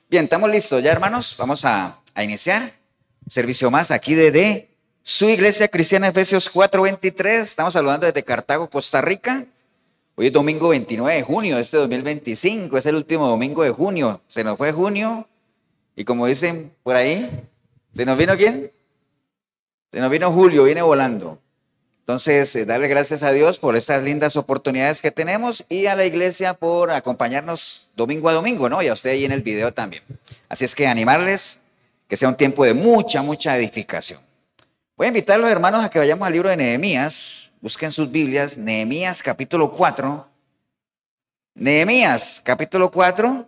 Bien, estamos listos ya, hermanos. Vamos a iniciar un servicio más aquí de su iglesia cristiana, Efesios 4:23. Estamos saludando desde Cartago, Costa Rica. Hoy es domingo 29 de junio de este 2025. Es el último domingo de junio. Se nos fue junio y como dicen por ahí, ¿se nos vino quién? Se nos vino Julio, viene volando. Entonces, darle gracias a Dios por estas lindas oportunidades que tenemos y a la iglesia por acompañarnos domingo a domingo, ¿no? Y a usted ahí en el video también. Así es que animarles que sea un tiempo de mucha edificación. Voy a invitar a los hermanos a que vayamos al libro de Nehemías. Busquen sus Biblias, Nehemías capítulo 4. Nehemías capítulo 4.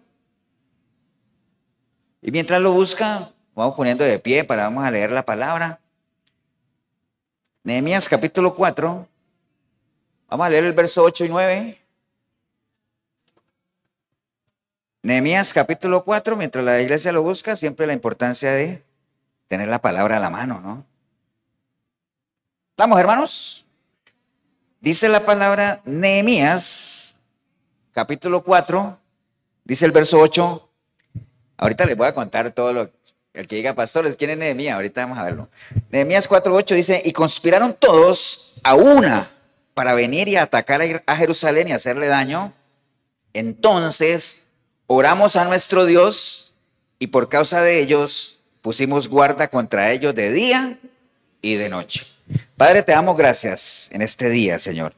Y mientras lo busca, vamos poniendo de pie vamos a leer la palabra. Nehemías capítulo 4, vamos a leer el verso 8 y 9. Nehemías capítulo 4, mientras la iglesia lo busca, siempre la importancia de tener la palabra a la mano, ¿no? ¿Estamos, hermanos? Dice la palabra Nehemías capítulo 4, dice el verso 8. Ahorita les voy a contar todo lo que... El que diga, pastores, ¿quién es Nehemías? Ahorita vamos a verlo. Nehemías 4:8 dice, y conspiraron todos a una para venir y atacar a Jerusalén y hacerle daño. Entonces oramos a nuestro Dios y por causa de ellos pusimos guarda contra ellos de día y de noche. Padre, te damos gracias en este día, Señor.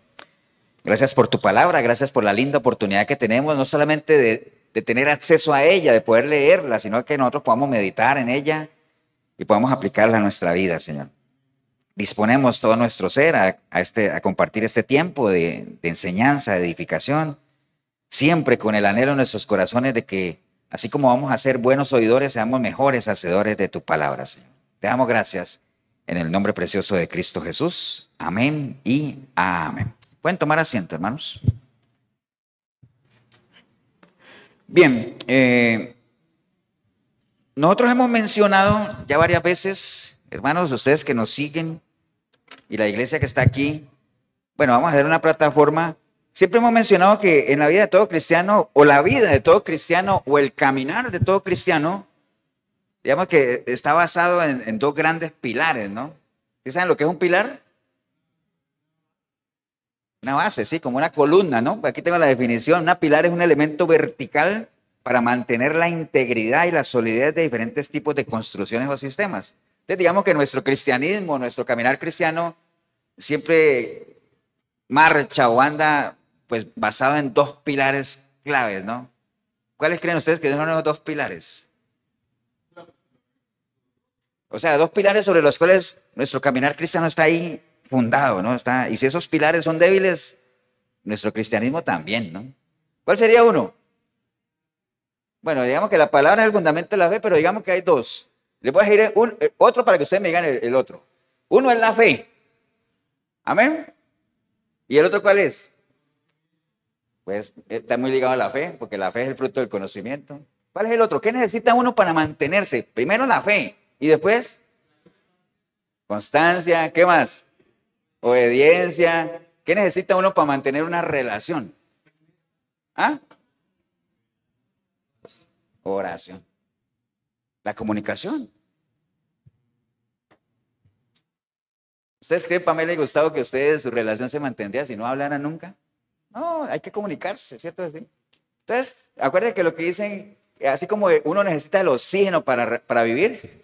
Gracias por tu palabra, gracias por la linda oportunidad que tenemos, no solamente de tener acceso a ella, de poder leerla, sino que nosotros podamos meditar en ella y podamos aplicarla a nuestra vida, Señor. Disponemos todo nuestro ser a compartir este tiempo de enseñanza, de edificación, siempre con el anhelo en nuestros corazones de que, así como vamos a ser buenos oidores, seamos mejores hacedores de tu palabra, Señor. Te damos gracias en el nombre precioso de Cristo Jesús. Amén y amén. Pueden tomar asiento, hermanos. Bien, nosotros hemos mencionado ya varias veces, hermanos, ustedes que nos siguen y la iglesia que está aquí, bueno, vamos a hacer una plataforma. Siempre hemos mencionado que en la vida de todo cristiano, o la vida de todo cristiano, o el caminar de todo cristiano, digamos que está basado en dos grandes pilares, ¿no? ¿Sí saben lo que es un pilar? Una base, sí, como una columna, ¿no? Aquí tengo la definición. Una pilar es un elemento vertical para mantener la integridad y la solidez de diferentes tipos de construcciones o sistemas. Entonces, digamos que nuestro cristianismo, nuestro caminar cristiano, siempre marcha o anda, pues, basado en dos pilares claves, ¿no? ¿Cuáles creen ustedes que son los dos pilares? O sea, dos pilares sobre los cuales nuestro caminar cristiano está ahí fundado, ¿no? Y si esos pilares son débiles, nuestro cristianismo también, ¿no? ¿Cuál sería uno? Bueno, digamos que la palabra es el fundamento de la fe, pero digamos que hay dos. Les voy a decir otro para que ustedes me digan el otro. Uno es la fe. ¿Amén? ¿Y el otro cuál es? Pues está muy ligado a la fe, porque la fe es el fruto del conocimiento. ¿Cuál es el otro? ¿Qué necesita uno para mantenerse? Primero la fe y después constancia. ¿Qué más? Obediencia. ¿Qué necesita uno para mantener una relación? ¿Ah? Oración. La comunicación. ¿Ustedes creen, Pamela y Gustavo, que ustedes su relación se mantendría si no hablaran nunca? No, hay que comunicarse, ¿cierto? Entonces, acuérdense que lo que dicen, así como uno necesita el oxígeno para vivir,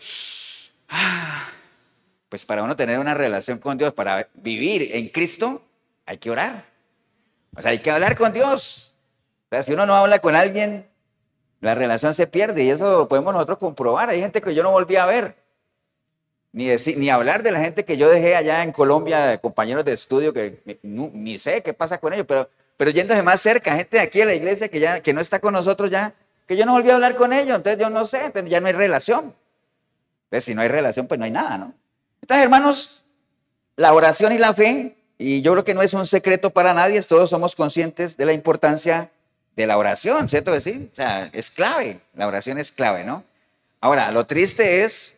pues para uno tener una relación con Dios, para vivir en Cristo, hay que orar. O sea, hay que hablar con Dios. O sea, si uno no habla con alguien, la relación se pierde y eso lo podemos nosotros comprobar. Hay gente que yo no volví a ver, ni hablar de la gente que yo dejé allá en Colombia, compañeros de estudio, que ni sé qué pasa con ellos, pero yéndose más cerca, gente de aquí de la iglesia que no está con nosotros ya, que yo no volví a hablar con ellos, entonces yo no sé, entonces ya no hay relación. Entonces si no hay relación, pues no hay nada, ¿no? Entonces, hermanos, la oración y la fe, y yo creo que no es un secreto para nadie, todos somos conscientes de la importancia de la oración, ¿cierto que sí? O sea, es clave, la oración es clave, ¿no? Ahora, lo triste es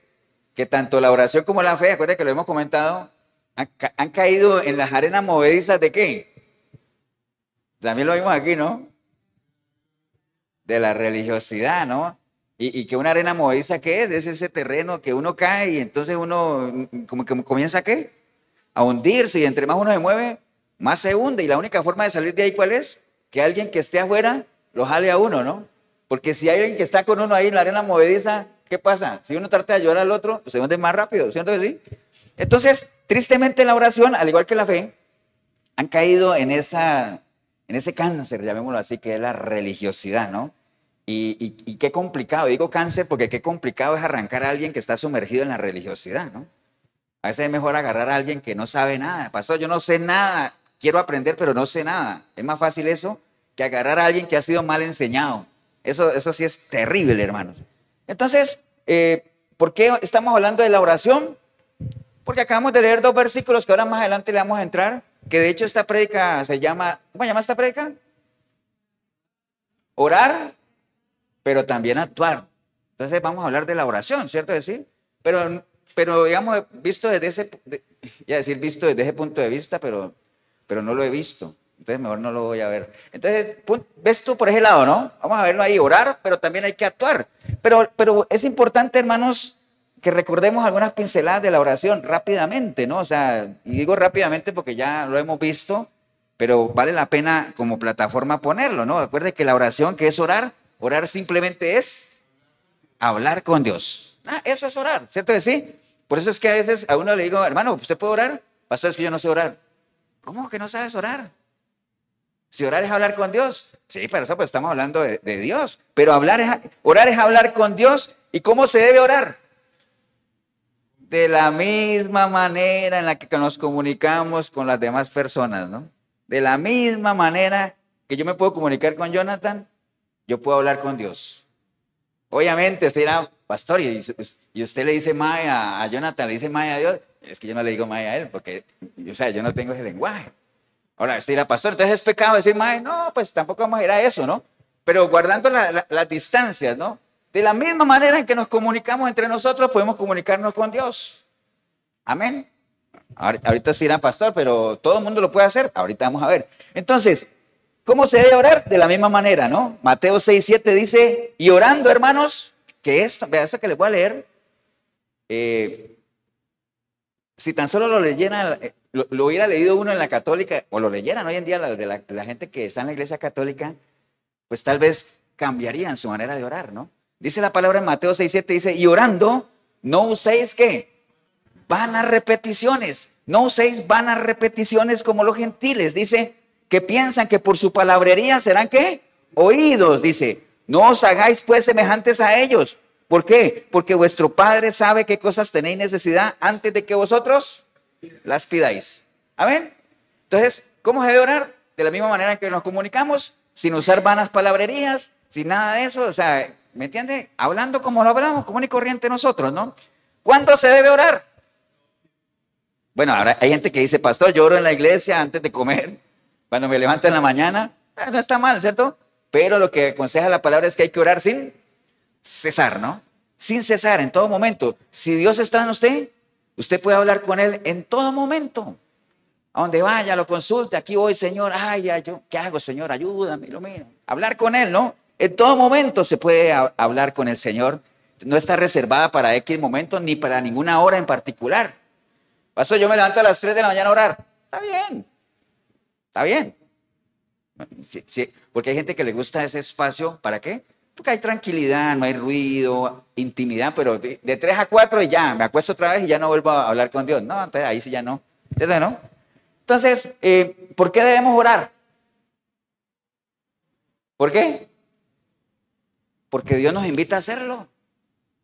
que tanto la oración como la fe, acuérdense que lo hemos comentado, han caído en las arenas movedizas ¿de qué? También lo vimos aquí, ¿no? De la religiosidad, ¿no? Y que una arena movediza, ¿qué es? Es ese terreno que uno cae y entonces uno como que comienza, ¿qué? A hundirse, y entre más uno se mueve, más se hunde. Y la única forma de salir de ahí, ¿cuál es? Que alguien que esté afuera lo jale a uno, ¿no? Porque si hay alguien que está con uno ahí en la arena movediza, ¿qué pasa? Si uno trata de ayudar al otro, pues se hunde más rápido, ¿cierto que sí? Entonces, tristemente la oración, al igual que la fe, han caído en ese cáncer, llamémoslo así, que es la religiosidad, ¿no? Y qué complicado, digo cáncer porque qué complicado es arrancar a alguien que está sumergido en la religiosidad, ¿no? A veces es mejor agarrar a alguien que no sabe nada. Pastor, yo no sé nada, quiero aprender, pero no sé nada. Es más fácil eso que agarrar a alguien que ha sido mal enseñado. Eso sí es terrible, hermanos. Entonces, ¿por qué estamos hablando de la oración? Porque acabamos de leer dos versículos que ahora más adelante le vamos a entrar, que de hecho esta prédica se llama, ¿cómo se llama esta prédica? Orar, pero también actuar. Entonces vamos a hablar de la oración, ¿cierto decir? Pero digamos, visto desde visto desde ese punto de vista, pero no lo he visto. Entonces mejor no lo voy a ver. Entonces, ves tú por ese lado, ¿no? Vamos a verlo ahí, orar, pero también hay que actuar. Pero es importante, hermanos, que recordemos algunas pinceladas de la oración rápidamente, ¿no? O sea, y digo rápidamente porque ya lo hemos visto, pero vale la pena como plataforma ponerlo, ¿no? Recuerde que la oración, que es orar, orar simplemente es hablar con Dios. Eso es orar, ¿cierto que sí? Por eso es que a veces a uno le digo, hermano, ¿usted puede orar? Pastor, es que yo no sé orar. ¿Cómo que no sabes orar? Si orar es hablar con Dios. Sí, pero eso pues estamos hablando de Dios. Pero orar es hablar con Dios. ¿Y cómo se debe orar? De la misma manera en la que nos comunicamos con las demás personas, ¿no? De la misma manera que yo me puedo comunicar con Jonathan, yo puedo hablar con Dios. Obviamente usted dirá, pastor, y usted le dice mae a Jonathan, le dice mae a Dios. Es que yo no le digo mae a él, porque o sea, yo no tengo ese lenguaje. Ahora, usted dirá, pastor, entonces es pecado decir mae. No, pues tampoco vamos a ir a eso, ¿no? Pero guardando las distancias, ¿no? De la misma manera en que nos comunicamos entre nosotros, podemos comunicarnos con Dios. Amén. Ahorita sí dirá, pastor, pero todo el mundo lo puede hacer. Ahorita vamos a ver. Entonces, ¿cómo se debe orar? De la misma manera, ¿no? Mateo 6:7 dice, y orando, hermanos, que esto, vea, esto que les voy a leer, si tan solo lo leyera, lo hubiera leído uno en la católica, o lo leyeran hoy en día la gente que está en la iglesia católica, pues tal vez cambiarían su manera de orar, ¿no? Dice la palabra en Mateo 6:7, dice, y orando, no uséis, ¿qué? Vanas repeticiones. No uséis vanas repeticiones como los gentiles. Dice que piensan que por su palabrería serán, ¿qué? Oídos, dice. No os hagáis pues semejantes a ellos. ¿Por qué? Porque vuestro Padre sabe qué cosas tenéis necesidad antes de que vosotros las pidáis. Amén. Entonces, ¿cómo se debe orar? De la misma manera que nos comunicamos, sin usar vanas palabrerías, sin nada de eso. O sea, ¿me entiende? Hablando como lo hablamos, común y corriente nosotros, ¿no? ¿Cuándo se debe orar? Bueno, ahora hay gente que dice, pastor, yo oro en la iglesia antes de comer, cuando me levanto en la mañana. No está mal, ¿cierto? Pero lo que aconseja la palabra es que hay que orar sin cesar, ¿no? Sin cesar, en todo momento. Si Dios está en usted, usted puede hablar con Él en todo momento. A donde vaya, lo consulte, aquí voy, Señor, ay, yo, ¿qué hago, Señor? Ayúdame, ilumina. Hablar con Él, ¿no? En todo momento se puede hablar con el Señor. No está reservada para X momento ni para ninguna hora en particular. Pastor, yo me levanto a las 3 de la mañana a orar. Está bien. Está bien. Sí, porque hay gente que le gusta ese espacio. ¿Para qué? Porque hay tranquilidad, no hay ruido, intimidad, pero de 3 a 4 y ya, me acuesto otra vez y ya no vuelvo a hablar con Dios. No, entonces ahí sí ya no. ¿Entiendes, no? Entonces, ¿por qué debemos orar? ¿Por qué? Porque Dios nos invita a hacerlo.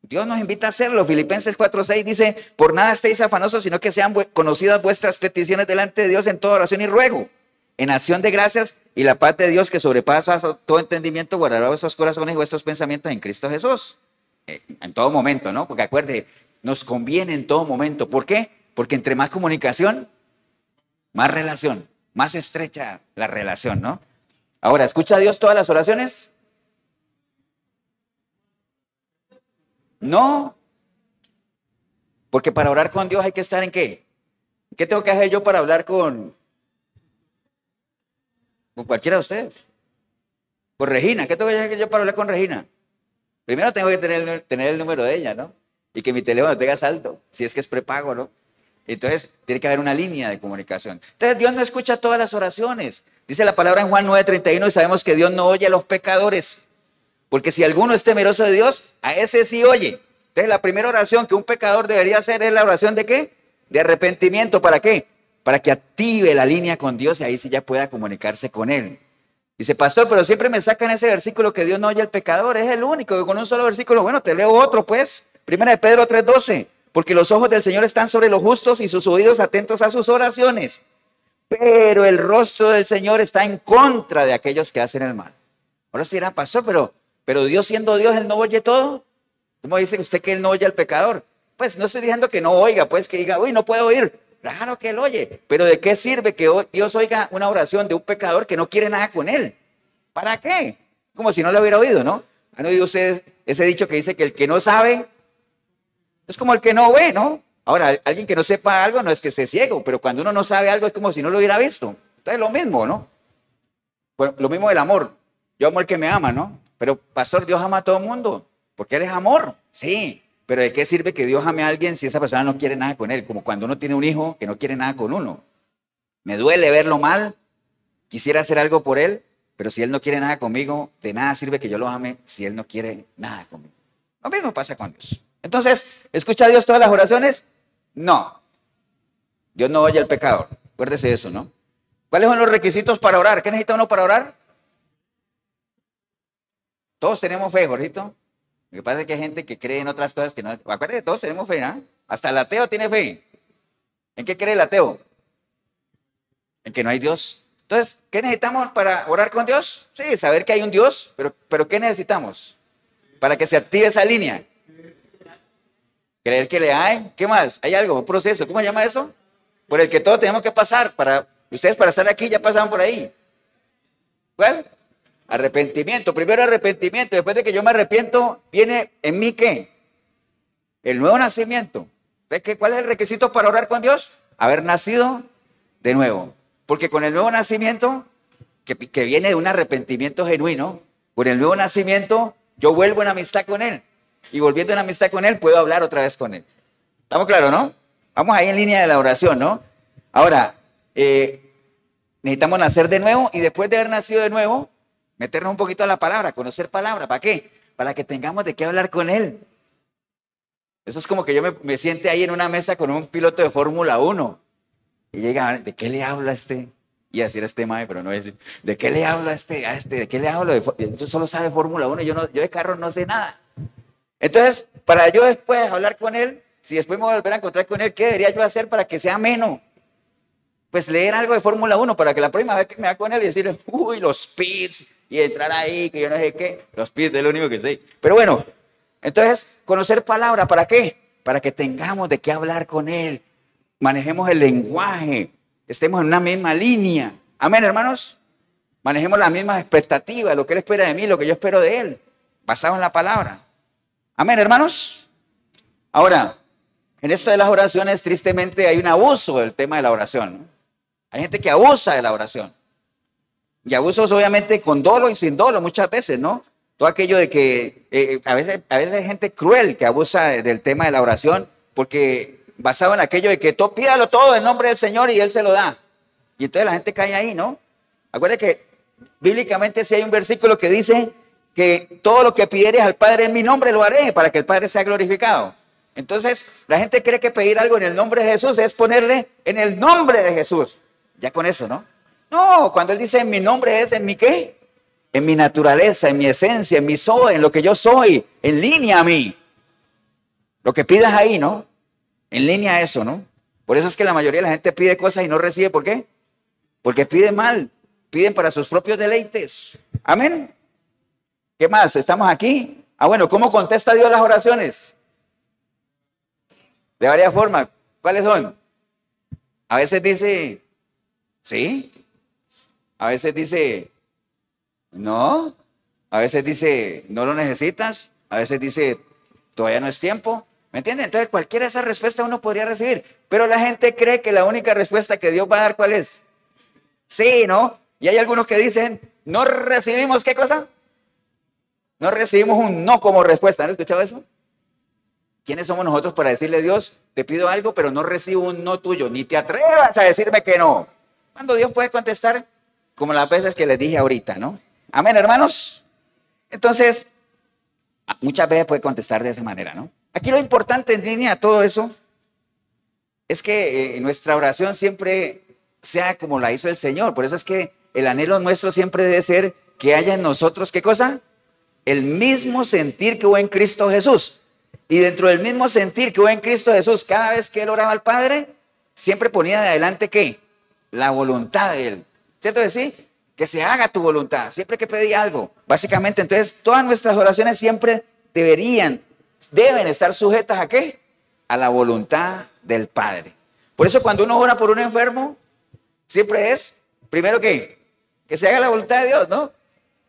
Dios nos invita a hacerlo. Filipenses 4:6 dice, por nada estéis afanosos, sino que sean conocidas vuestras peticiones delante de Dios en toda oración y ruego, en acción de gracias, y la paz de Dios que sobrepasa todo entendimiento guardará vuestros corazones y vuestros pensamientos en Cristo Jesús. En todo momento, ¿no? Porque acuerde, nos conviene en todo momento. ¿Por qué? Porque entre más comunicación, más relación, más estrecha la relación, ¿no? Ahora, ¿escucha a Dios todas las oraciones? No, porque para orar con Dios hay que estar ¿en qué? ¿Qué tengo que hacer yo para hablar con cualquiera de ustedes? Con Regina, ¿qué tengo que hacer yo para hablar con Regina? Primero tengo que tener el número de ella, ¿no? Y que mi teléfono tenga saldo, si es que es prepago, ¿no? Entonces, tiene que haber una línea de comunicación. Entonces, Dios no escucha todas las oraciones. Dice la palabra en Juan 9:31 y sabemos que Dios no oye a los pecadores. Porque si alguno es temeroso de Dios, a ese sí oye. Entonces, la primera oración que un pecador debería hacer es la oración ¿de qué? De arrepentimiento. ¿Para qué? Para que active la línea con Dios y ahí sí ya pueda comunicarse con Él. Dice, pastor, pero siempre me sacan ese versículo que Dios no oye al pecador. Es el único, que con un solo versículo, bueno, te leo otro pues. Primera de Pedro 3:12. Porque los ojos del Señor están sobre los justos y sus oídos atentos a sus oraciones. Pero el rostro del Señor está en contra de aquellos que hacen el mal. Ahora se dirá, pastor, pero Dios siendo Dios, Él no oye todo. ¿Cómo dice usted que Él no oye al pecador? Pues no estoy diciendo que no oiga, pues que diga, uy, no puedo oír. Claro que Él oye. Pero ¿de qué sirve que Dios oiga una oración de un pecador que no quiere nada con Él? ¿Para qué? Como si no lo hubiera oído, ¿no? ¿Han oído ustedes ese dicho que dice que el que no sabe es como el que no ve, ¿no? Ahora, alguien que no sepa algo no es que esté ciego, pero cuando uno no sabe algo es como si no lo hubiera visto. Entonces lo mismo, ¿no? Bueno, lo mismo del amor. Yo amo al que me ama, ¿no? Pero, pastor, Dios ama a todo el mundo, porque Él es amor. Sí, pero ¿de qué sirve que Dios ame a alguien si esa persona no quiere nada con Él? Como cuando uno tiene un hijo que no quiere nada con uno. Me duele verlo mal, quisiera hacer algo por Él, pero si Él no quiere nada conmigo, de nada sirve que yo lo ame si Él no quiere nada conmigo. Lo mismo pasa con Dios. Entonces, ¿escucha Dios todas las oraciones? No. Dios no oye al pecador. Acuérdese de eso, ¿no? ¿Cuáles son los requisitos para orar? ¿Qué necesita uno para orar? Todos tenemos fe, Jorgito. Lo que pasa es que hay gente que cree en otras cosas que no. Acuérdate, todos tenemos fe, ¿no? Hasta el ateo tiene fe. ¿En qué cree el ateo? En que no hay Dios. Entonces, ¿qué necesitamos para orar con Dios? Sí, saber que hay un Dios, pero ¿qué necesitamos? Para que se active esa línea. Creer que le hay. ¿Qué más? Hay algo, un proceso. ¿Cómo se llama eso? Por el que todos tenemos que pasar. Ustedes para estar aquí ya pasaron por ahí. ¿Cuál? Arrepentimiento. Primero arrepentimiento. Después de que yo me arrepiento, viene en mí ¿qué? El nuevo nacimiento. ¿Cuál es el requisito para orar con Dios? Haber nacido de nuevo. Porque con el nuevo nacimiento, que viene de un arrepentimiento genuino, con el nuevo nacimiento, yo vuelvo en amistad con Él. Y volviendo en amistad con Él, puedo hablar otra vez con Él. ¿Estamos claros, no? Vamos ahí en línea de la oración, ¿no? Ahora, necesitamos nacer de nuevo y después de haber nacido de nuevo, meternos un poquito a la palabra, conocer palabra. ¿Para qué? Para que tengamos de qué hablar con Él. Eso es como que yo me siente ahí en una mesa con un piloto de Fórmula 1 y llega, ¿de qué le hablo a este? Y así era este mae, pero no es, ¿de qué le hablo a este? ¿De qué le hablo? Yo solo sabe Fórmula 1, yo de carro no sé nada. Entonces, para yo después hablar con Él, si después me voy a volver a encontrar con Él, ¿qué debería yo hacer para que sea ameno? Pues leer algo de Fórmula 1 para que la próxima vez que me va con Él y decirle, uy, los pits, y entrar ahí, que yo no sé qué, los pits es lo único que sé. Pero bueno, entonces, conocer palabra, ¿para qué? Para que tengamos de qué hablar con Él, manejemos el lenguaje, estemos en una misma línea. Amén, hermanos. Manejemos las mismas expectativas, lo que Él espera de mí, lo que yo espero de Él, basado en la palabra. Amén, hermanos. Ahora, en esto de las oraciones, tristemente hay un abuso del tema de la oración, ¿no? Hay gente que abusa de la oración. Y abusos obviamente con dolo y sin dolo muchas veces, ¿no? Todo aquello de que a veces hay gente cruel que abusa del tema de la oración porque basado en aquello de que tú pídalo todo en nombre del Señor y Él se lo da. Y entonces la gente cae ahí, ¿no? Acuérdate que bíblicamente sí hay un versículo que dice que todo lo que pidieres al Padre en mi nombre lo haré para que el Padre sea glorificado. Entonces la gente cree que pedir algo en el nombre de Jesús es ponerle en el nombre de Jesús. Ya con eso, ¿no? No, cuando Él dice en mi nombre es en mi ¿qué? En mi naturaleza, en mi esencia, en mi soy, en lo que yo soy, en línea a mí. Lo que pidas ahí, ¿no? En línea a eso, ¿no? Por eso es que la mayoría de la gente pide cosas y no recibe. ¿Por qué? Porque pide mal, piden para sus propios deleites. Amén. ¿Qué más? ¿Estamos aquí? Ah, bueno, ¿cómo contesta Dios las oraciones? De varias formas. ¿Cuáles son? A veces dice, sí. A veces dice, no. A veces dice, no lo necesitas. A veces dice, todavía no es tiempo. ¿Me entienden? Entonces cualquiera de esas respuestas uno podría recibir. Pero la gente cree que la única respuesta que Dios va a dar, ¿cuál es? Sí, ¿no? Y hay algunos que dicen, no recibimos, ¿qué cosa? No recibimos un no como respuesta. ¿Han escuchado eso? ¿Quiénes somos nosotros para decirle a Dios, te pido algo, pero no recibo un no tuyo? Ni te atrevas a decirme que no. Cuando Dios puede contestar, como las veces que les dije ahorita, ¿no? Amén, hermanos. Entonces, muchas veces puede contestar de esa manera, ¿no? Aquí lo importante en línea a todo eso es que nuestra oración siempre sea como la hizo el Señor. Por eso es que el anhelo nuestro siempre debe ser que haya en nosotros, ¿qué cosa? El mismo sentir que hubo en Cristo Jesús. Y dentro del mismo sentir que hubo en Cristo Jesús, cada vez que él oraba al Padre, siempre ponía de adelante, ¿qué? La voluntad de él. ¿Cierto que sí? Que se haga tu voluntad, siempre que pedí algo. Básicamente, entonces, todas nuestras oraciones siempre deben estar sujetas ¿a qué? A la voluntad del Padre. Por eso cuando uno ora por un enfermo, siempre es, primero que se haga la voluntad de Dios, ¿no?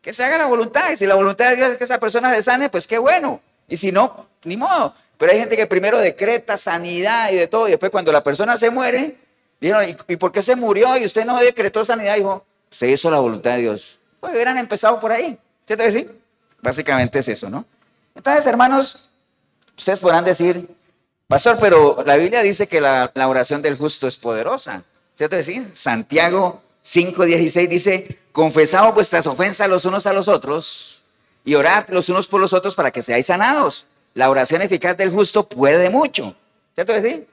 Que se haga la voluntad. Y si la voluntad de Dios es que esa persona se sane, pues qué bueno. Y si no, ni modo. Pero hay gente que primero decreta sanidad y de todo, y después cuando la persona se muere, dijeron, ¿y por qué se murió? Y usted no decretó sanidad, dijo, se hizo la voluntad de Dios. Pues hubieran empezado por ahí, ¿cierto que sí? Básicamente es eso, ¿no? Entonces, hermanos, ustedes podrán decir, pastor, pero la Biblia dice que la oración del justo es poderosa, ¿cierto que sí? Santiago 5:16 dice, confesaos vuestras ofensas los unos a los otros y orad los unos por los otros para que seáis sanados. La oración eficaz del justo puede mucho, ¿cierto que sí?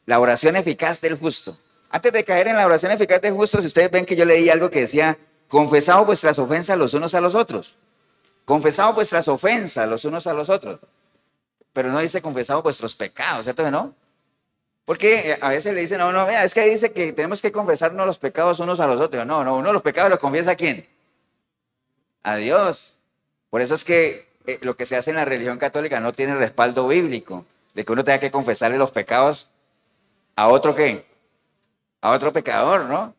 La oración eficaz del justo. Antes de caer en la oración eficaz del justo, si ustedes ven que yo leí algo que decía, confesaos vuestras ofensas los unos a los otros. Confesaos vuestras ofensas los unos a los otros. Pero no dice confesaos vuestros pecados, ¿cierto que no? Porque a veces le dicen, no, vea, es que dice que tenemos que confesarnos los pecados unos a los otros. No, uno los pecados los confiesa ¿a quién? A Dios. Por eso es que lo que se hace en la religión católica no tiene respaldo bíblico, de que uno tenga que confesarle los pecados a otro ¿qué? A otro pecador, ¿no?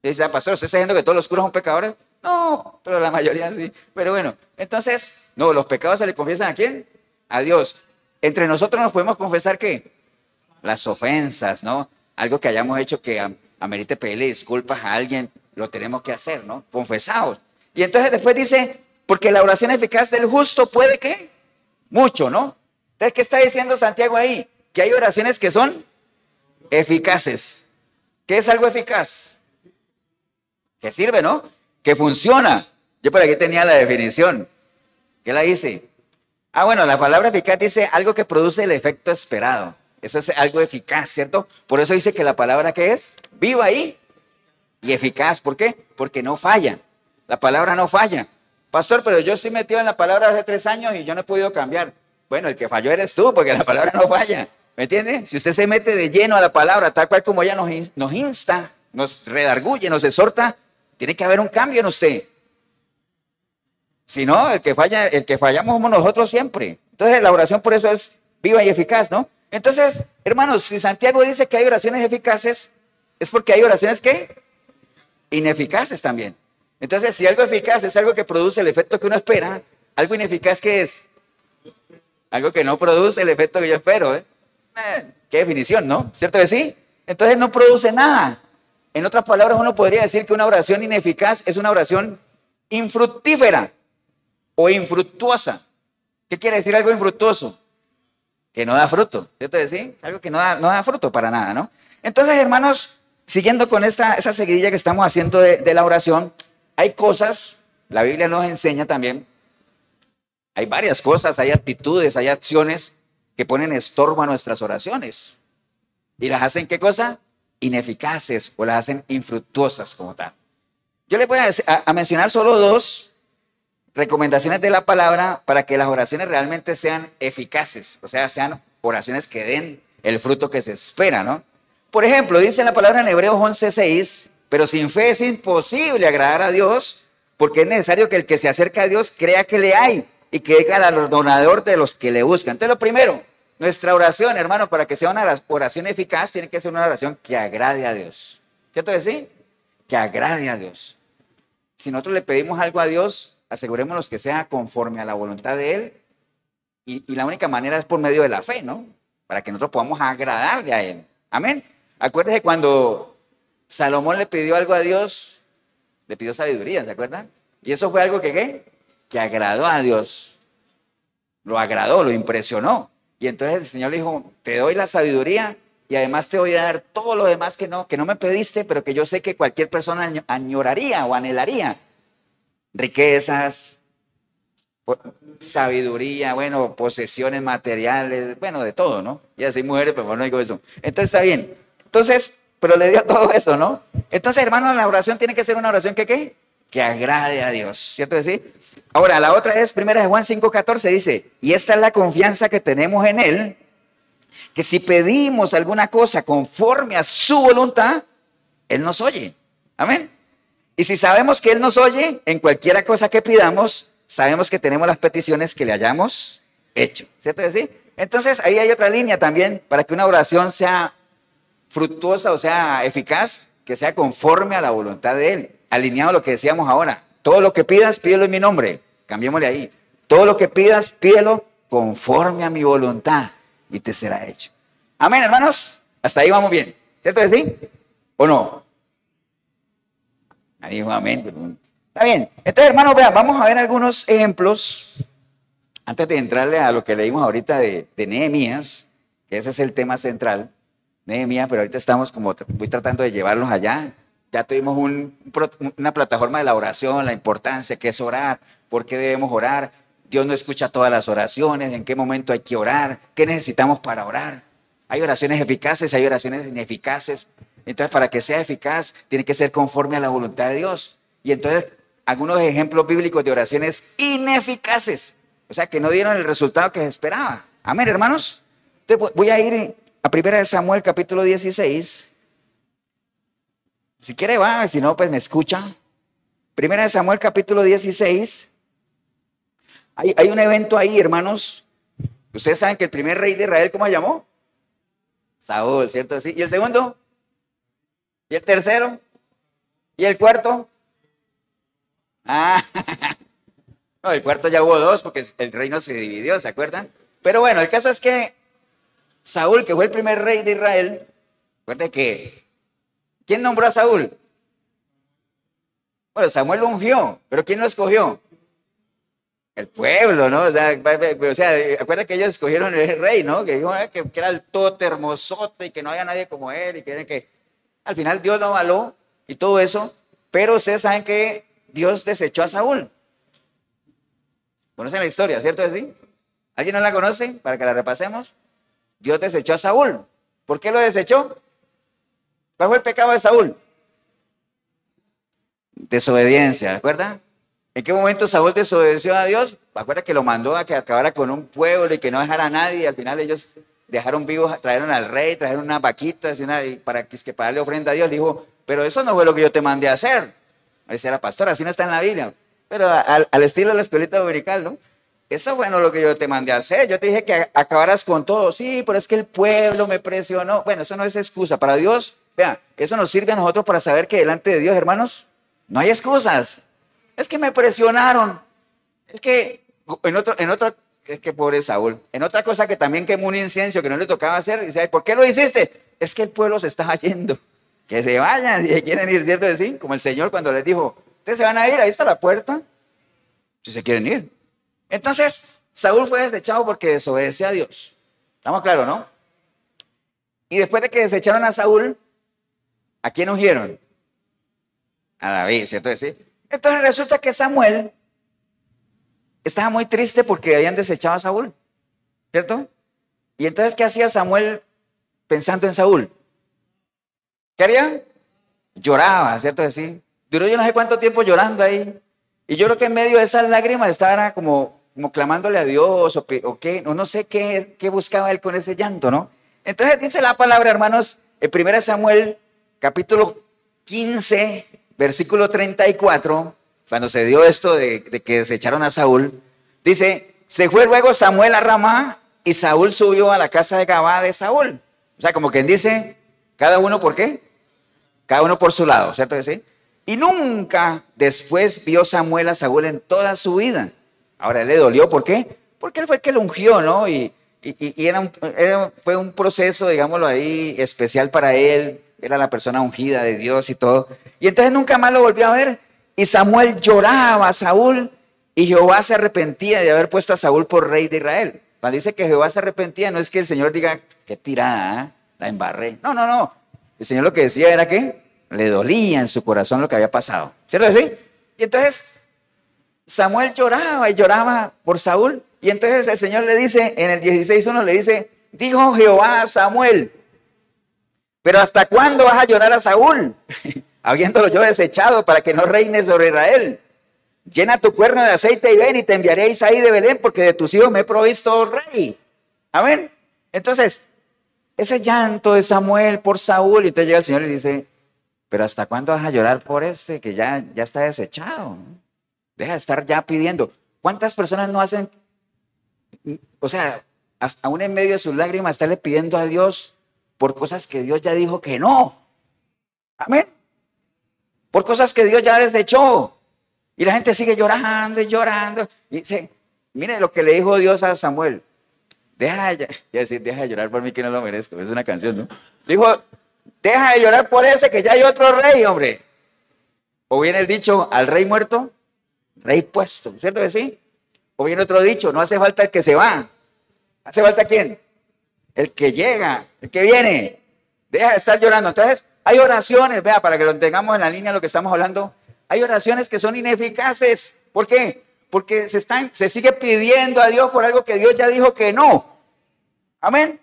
Dice, pastor, ¿usted está diciendo que todos los curas son pecadores? No, pero la mayoría sí. Pero bueno, entonces, no, los pecados se le confiesan ¿a quién? A Dios. Entre nosotros nos podemos confesar ¿qué? Las ofensas, ¿no? Algo que hayamos hecho que amerite pedirle disculpas a alguien, lo tenemos que hacer, ¿no? Confesados. Y entonces después dice, porque la oración eficaz del justo puede ¿qué? Mucho, ¿no? Entonces, ¿qué está diciendo Santiago ahí? Que hay oraciones que son eficaces. ¿Qué es algo eficaz? Que sirve, ¿no? Que funciona. Yo por aquí tenía la definición. ¿Qué la dice? Ah, bueno, la palabra eficaz dice algo que produce el efecto esperado. Eso es algo eficaz, ¿cierto? Por eso dice que la palabra ¿qué es? Viva ahí y eficaz. ¿Por qué? Porque no falla. La palabra no falla. Pastor, pero yo estoy metido en la palabra hace 3 años y yo no he podido cambiar. Bueno, el que falló eres tú, porque la palabra no falla. ¿Me entiende? Si usted se mete de lleno a la palabra, tal cual como ella nos insta, nos redarguye, nos exhorta, tiene que haber un cambio en usted. Si no, el que fallamos somos nosotros siempre. Entonces la oración por eso es viva y eficaz, ¿no? Entonces, hermanos, si Santiago dice que hay oraciones eficaces, es porque hay oraciones ¿qué? Ineficaces también. Entonces, si algo eficaz es algo que produce el efecto que uno espera, algo ineficaz ¿qué es? Algo que no produce el efecto que yo espero, ¿eh? Qué definición, ¿no? ¿Cierto que sí? Entonces no produce nada. En otras palabras, uno podría decir que una oración ineficaz es una oración infructífera o infructuosa. ¿Qué quiere decir algo infructuoso? Que no da fruto, ¿cierto que sí? Algo que no da fruto para nada, ¿no? Entonces, hermanos, siguiendo con esa seguidilla que estamos haciendo de la oración, hay cosas, la Biblia nos enseña también, hay varias cosas, hay actitudes, hay acciones que ponen estorbo a nuestras oraciones. ¿Y las hacen qué cosa? Ineficaces o las hacen infructuosas como tal. Yo les voy a mencionar solo 2 recomendaciones de la palabra para que las oraciones realmente sean eficaces, o sea, sean oraciones que den el fruto que se espera, ¿no? Por ejemplo, dice la palabra en Hebreos 11:6, pero sin fe es imposible agradar a Dios, porque es necesario que el que se acerca a Dios crea que le hay y que es galardonador de los que le buscan. Entonces, lo primero, nuestra oración, hermano, para que sea una oración eficaz, tiene que ser una oración que agrade a Dios. ¿Cierto que sí? Que agrade a Dios. Si nosotros le pedimos algo a Dios, asegurémonos que sea conforme a la voluntad de Él. Y la única manera es por medio de la fe, ¿no? Para que nosotros podamos agradarle a Él. Amén. Acuérdense cuando Salomón le pidió algo a Dios, le pidió sabiduría, ¿se acuerdan? Y eso fue algo que, ¿qué? que agradó a Dios. Lo agradó, lo impresionó. Y entonces el Señor le dijo, te doy la sabiduría y además te voy a dar todo lo demás que no me pediste, pero que yo sé que cualquier persona añoraría o anhelaría. Riquezas, sabiduría, bueno, posesiones materiales, bueno, de todo, ¿no? Y así mujeres, pero no digo eso. Entonces está bien. Entonces, pero le dio todo eso, ¿no? Entonces, hermanos, la oración tiene que ser una oración que, ¿qué? Que agrade a Dios, ¿cierto que sí? Ahora, la otra es, 1 Juan 5:14, dice, y esta es la confianza que tenemos en Él, que si pedimos alguna cosa conforme a su voluntad, Él nos oye. Amén. Y si sabemos que Él nos oye, en cualquiera cosa que pidamos, sabemos que tenemos las peticiones que le hayamos hecho, ¿cierto que sí? Entonces, ahí hay otra línea también, para que una oración sea fructuosa o sea eficaz, que sea conforme a la voluntad de Él, alineado a lo que decíamos ahora. Todo lo que pidas, pídelo en mi nombre. Cambiémosle ahí. Todo lo que pidas, pídelo conforme a mi voluntad y te será hecho. Amén, hermanos. Hasta ahí vamos bien. ¿Cierto que sí? ¿O no? Ahí dijo amén. Está bien. Entonces, hermanos, vean, vamos a ver algunos ejemplos antes de entrarle a lo que leímos ahorita de Nehemías, que ese es el tema central. Nehemías, pero ahorita estamos como, voy tratando de llevarlos allá. Ya tuvimos una plataforma de la oración, la importancia que es orar, por qué debemos orar. Dios no escucha todas las oraciones, en qué momento hay que orar, qué necesitamos para orar. Hay oraciones eficaces, hay oraciones ineficaces. Entonces, para que sea eficaz, tiene que ser conforme a la voluntad de Dios. Y entonces, algunos ejemplos bíblicos de oraciones ineficaces, o sea, que no dieron el resultado que se esperaba. Amén, hermanos. Entonces, voy a ir a 1 Samuel capítulo 16. Si quiere va, si no, pues me escucha. 1 Samuel capítulo 16. Hay un evento ahí, hermanos. Ustedes saben que el primer rey de Israel, ¿cómo se llamó? Saúl, ¿cierto? ¿Sí? ¿Y el segundo? ¿Y el tercero? ¿Y el cuarto? Ah, no, el cuarto ya hubo dos porque el reino se dividió, ¿se acuerdan? Pero bueno, el caso es que Saúl, que fue el primer rey de Israel, recuerden que ¿quién nombró a Saúl? Bueno, Samuel lo ungió, pero ¿quién lo escogió? El pueblo, ¿no? O sea, acuérdate que ellos escogieron el rey, ¿no? Que dijo que era el tote hermosote y que no había nadie como él y que al final Dios lo avaló y todo eso, pero ustedes saben que Dios desechó a Saúl. ¿Conocen la historia, cierto? ¿Sí? ¿Alguien no la conoce? Para que la repasemos. Dios desechó a Saúl. ¿Por qué lo desechó? ¿Cuál fue el pecado de Saúl? Desobediencia, ¿recuerda? ¿En qué momento Saúl desobedeció a Dios? ¿Recuerda que lo mandó a que acabara con un pueblo y que no dejara a nadie? Y al final ellos dejaron vivos, trajeron al rey, trajeron unas vaquitas y para darle ofrenda a Dios. Dijo, pero eso no fue lo que yo te mandé a hacer. Ese era pastor, así no está en la Biblia. Pero al estilo de la escuelita dominical, ¿no? Eso fue no lo que yo te mandé a hacer. Yo te dije que acabaras con todo. Sí, pero es que el pueblo me presionó. Bueno, eso no es excusa. Para Dios, vean, eso nos sirve a nosotros para saber que delante de Dios, hermanos, no hay excusas. Es que me presionaron. Es que es que pobre Saúl. En otra cosa que también quemó un incienso que no le tocaba hacer, dice, ¿por qué lo hiciste? Es que el pueblo se está yendo. Que se vayan si quieren ir, ¿cierto? Sí, como el Señor cuando les dijo, ustedes se van a ir, ahí está la puerta. Si se quieren ir. Entonces, Saúl fue desechado porque desobedeció a Dios. ¿Estamos claros, no? Y después de que desecharon a Saúl, ¿a quién ungieron? A David, ¿cierto? Sí. Entonces resulta que Samuel estaba muy triste porque habían desechado a Saúl, ¿cierto? Y entonces, ¿qué hacía Samuel pensando en Saúl? ¿Qué haría? Lloraba, ¿cierto? Sí. Duró yo no sé cuánto tiempo llorando ahí. Y yo creo que en medio de esas lágrimas estaba como clamándole a Dios o qué, no sé qué buscaba él con ese llanto, ¿no? Entonces dice la palabra, hermanos, en 1 Samuel, capítulo 15, versículo 34, cuando se dio esto de que desecharon a Saúl, dice, se fue luego Samuel a Ramá y Saúl subió a la casa de Gabá de Saúl. O sea, como quien dice, cada uno ¿por qué? Cada uno por su lado, ¿cierto que sí? Y nunca después vio Samuel a Saúl en toda su vida. Ahora, él le dolió, ¿por qué? Porque él fue el que lo ungió, ¿no? Y fue un proceso, digámoslo ahí, especial para él. Era la persona ungida de Dios y todo. Y entonces nunca más lo volvió a ver. Y Samuel lloraba a Saúl Y Jehová se arrepentía de haber puesto a Saúl por rey de Israel. Cuando dice que Jehová se arrepentía, no es que el Señor diga, qué tirada, ¿eh? La embarré. No, no, no. El Señor lo que decía era que le dolía en su corazón lo que había pasado. ¿Cierto que sí? Y entonces Samuel lloraba y lloraba por Saúl. Y entonces el Señor le dice, en el 16:1 le dice, dijo Jehová a Samuel, pero ¿hasta cuándo vas a llorar a Saúl? Habiéndolo yo desechado para que no reine sobre Israel. Llena tu cuerno de aceite y ven y te enviaré a Isaí de Belén porque de tus hijos me he provisto rey. Amén. Entonces, ese llanto de Samuel por Saúl, y entonces llega el Señor y le dice, pero ¿hasta cuándo vas a llorar por este que ya está desechado? Deja de estar ya pidiendo. ¿Cuántas personas no hacen, o sea, aún en medio de sus lágrimas, estarle pidiendo a Dios por cosas que Dios ya dijo que no? Amén. Por cosas que Dios ya desechó. Y la gente sigue llorando y llorando. Y dice, mire lo que le dijo Dios a Samuel. Deja de llorar por mí que no lo merezco. Es una canción, ¿no? Dijo, deja de llorar por ese que ya hay otro rey, hombre. O viene el dicho, al rey muerto, rey puesto. ¿Cierto que sí? O viene otro dicho, no hace falta el que se va. ¿Hace falta quién? El que llega, el que viene. Deja de estar llorando. Entonces, hay oraciones, vea, para que lo tengamos en la línea de lo que estamos hablando. Hay oraciones que son ineficaces. ¿Por qué? Porque se sigue pidiendo a Dios por algo que Dios ya dijo que no. Amén.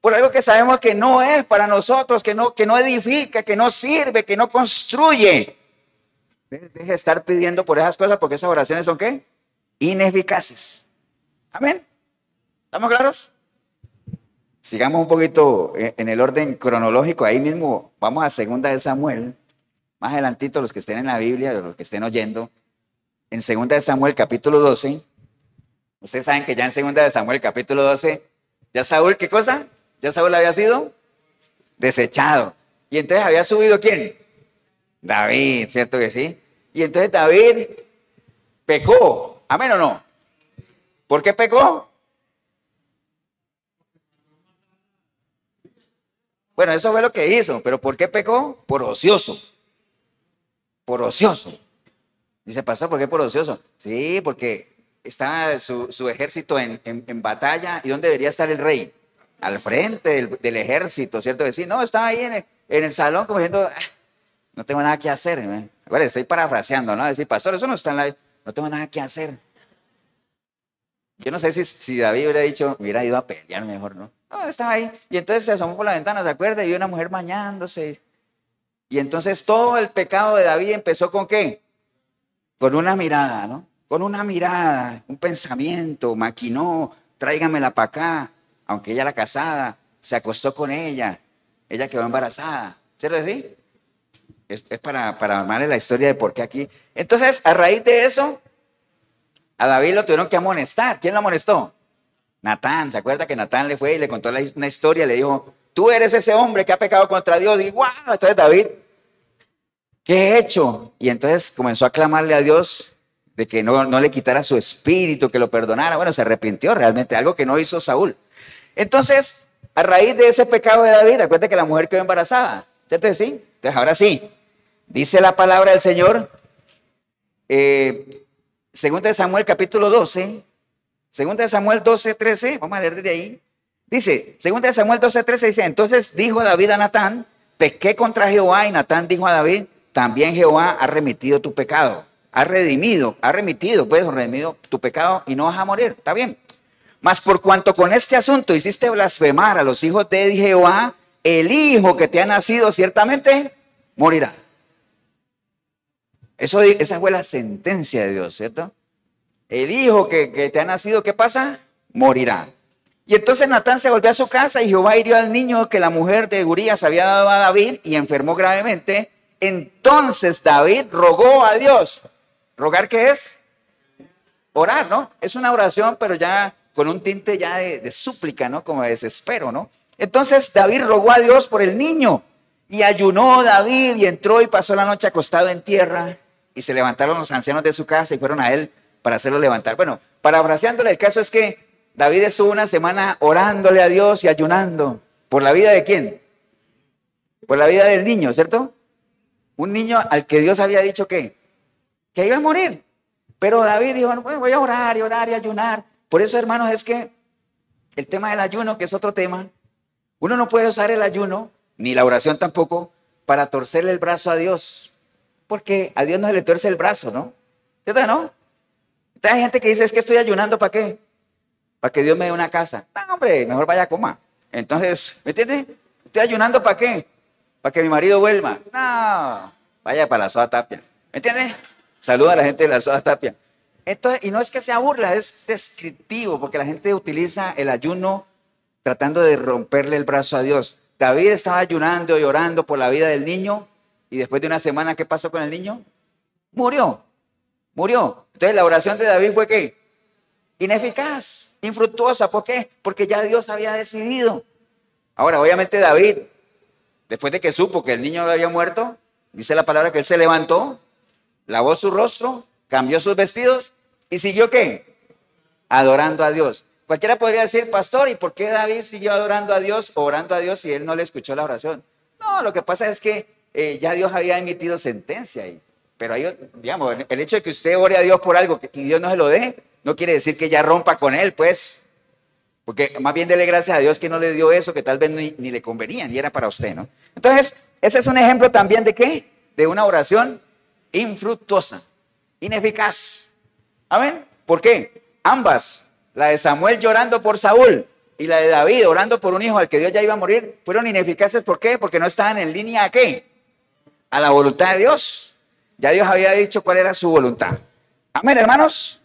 Por algo que sabemos que no es para nosotros, que no edifica, que no sirve, que no construye. Deje de estar pidiendo por esas cosas porque esas oraciones son ¿qué? Ineficaces. Amén. ¿Estamos claros? Sigamos un poquito en el orden cronológico. Ahí mismo vamos a 2 de Samuel. Más adelantito, los que estén en la Biblia, los que estén oyendo, en 2 de Samuel, capítulo 12, ustedes saben que ya en 2 de Samuel, capítulo 12, ya Saúl, ¿qué cosa? Ya Saúl había sido desechado. Y entonces había subido ¿quién? David, ¿cierto que sí? Y entonces David pecó. ¿Amén o no? ¿Por qué pecó? Bueno, eso fue lo que hizo, pero ¿por qué pecó? Por ocioso. Por ocioso. Dice, pastor, ¿por qué por ocioso? Sí, porque está su ejército en batalla. ¿Y dónde debería estar el rey? Al frente del ejército, ¿cierto que sí? No, estaba ahí en el salón como diciendo, no tengo nada que hacer. Bueno, estoy parafraseando, ¿no? Decir, pastor, eso no está en la... No tengo nada que hacer. Yo no sé si David hubiera ido a pelear mejor, ¿no? No, estaba ahí. Y entonces se asomó por la ventana, ¿se acuerda? Y vio una mujer bañándose. Y entonces todo el pecado de David empezó ¿con qué? Con una mirada, ¿no? Con una mirada, un pensamiento, maquinó, tráigamela para acá. Aunque ella era casada, se acostó con ella quedó embarazada. ¿Cierto así? Es para armarle la historia de por qué aquí. Entonces, a raíz de eso, a David lo tuvieron que amonestar. ¿Quién lo amonestó? Natán. ¿Se acuerda que Natán le fue y le contó una historia? Le dijo, tú eres ese hombre que ha pecado contra Dios. Y ¡guau! Entonces David, ¿qué he hecho? Y entonces comenzó a clamarle a Dios de que no le quitara su espíritu, que lo perdonara. Bueno, se arrepintió realmente, algo que no hizo Saúl. Entonces, a raíz de ese pecado de David, acuérdate que la mujer quedó embarazada. ¿Cierto? Sí. Entonces, ahora sí, dice la palabra del Señor, 2 de Samuel capítulo 12, 2 de Samuel 12, 13, vamos a leer desde ahí. Dice, 2 de Samuel 12, 13, dice, entonces dijo David a Natán, pequé contra Jehová, y Natán dijo a David, también Jehová ha remitido tu pecado, ha remitido tu pecado y no vas a morir, está bien. Mas por cuanto con este asunto hiciste blasfemar a los hijos de Jehová, el hijo que te ha nacido ciertamente morirá. Esa fue la sentencia de Dios, ¿cierto? El hijo que te ha nacido, ¿qué pasa? Morirá. Y entonces Natán se volvió a su casa y Jehová hirió al niño que la mujer de Urías había dado a David y enfermó gravemente. Entonces David rogó a Dios. ¿Rogar qué es? Orar, ¿no? Es una oración, pero ya con un tinte ya de súplica, ¿no? Como de desespero, ¿no? Entonces David rogó a Dios por el niño y ayunó David y entró y pasó la noche acostado en tierra y se levantaron los ancianos de su casa y fueron a él para hacerlo levantar. Bueno, parafraseándole, el caso es que David estuvo una semana orándole a Dios y ayunando. ¿Por la vida de quién? Por la vida del niño, ¿cierto? Un niño al que Dios había dicho que iba a morir. Pero David dijo, no, pues voy a orar y orar y ayunar. Por eso, hermanos, es que el tema del ayuno, que es otro tema, uno no puede usar el ayuno, ni la oración tampoco, para torcerle el brazo a Dios. Porque a Dios no se le tuerce el brazo, ¿no? ¿Cierto, no? Entonces hay gente que dice, es que estoy ayunando, ¿para qué? Para que Dios me dé una casa. No, hombre, mejor vaya a coma. Entonces, ¿me entiende? ¿Estoy ayunando para qué? Para que mi marido vuelva. No, vaya para la Soda Tapia. ¿Me entiende? Saluda a la gente de la Soda Tapia. Entonces, y no es que sea burla, es descriptivo, porque la gente utiliza el ayuno tratando de romperle el brazo a Dios. David estaba ayunando y orando por la vida del niño, y después de una semana, ¿qué pasó con el niño? Murió. Entonces, la oración de David fue ¿qué? Ineficaz, infructuosa. ¿Por qué? Porque ya Dios había decidido. Ahora, obviamente David, después de que supo que el niño había muerto, dice la palabra que él se levantó, lavó su rostro, cambió sus vestidos y siguió ¿qué? Adorando a Dios. Cualquiera podría decir, pastor, ¿y por qué David siguió adorando a Dios o orando a Dios si él no le escuchó la oración? No, lo que pasa es que ya Dios había emitido sentencia ahí. Pero ahí, digamos, el hecho de que usted ore a Dios por algo y Dios no se lo dé, no quiere decir que ya rompa con él, pues. Porque más bien dele gracias a Dios que no le dio eso, que tal vez ni le convenía, ni era para usted, ¿no? Entonces, ese es un ejemplo también de ¿qué? De una oración infructuosa, ineficaz. ¿Amén? ¿Por qué? Ambas, la de Samuel llorando por Saúl y la de David orando por un hijo al que Dios ya iba a morir, fueron ineficaces. ¿Por qué? Porque no estaban en línea ¿a qué? A la voluntad de Dios. Ya Dios había dicho cuál era su voluntad. Amén, hermanos.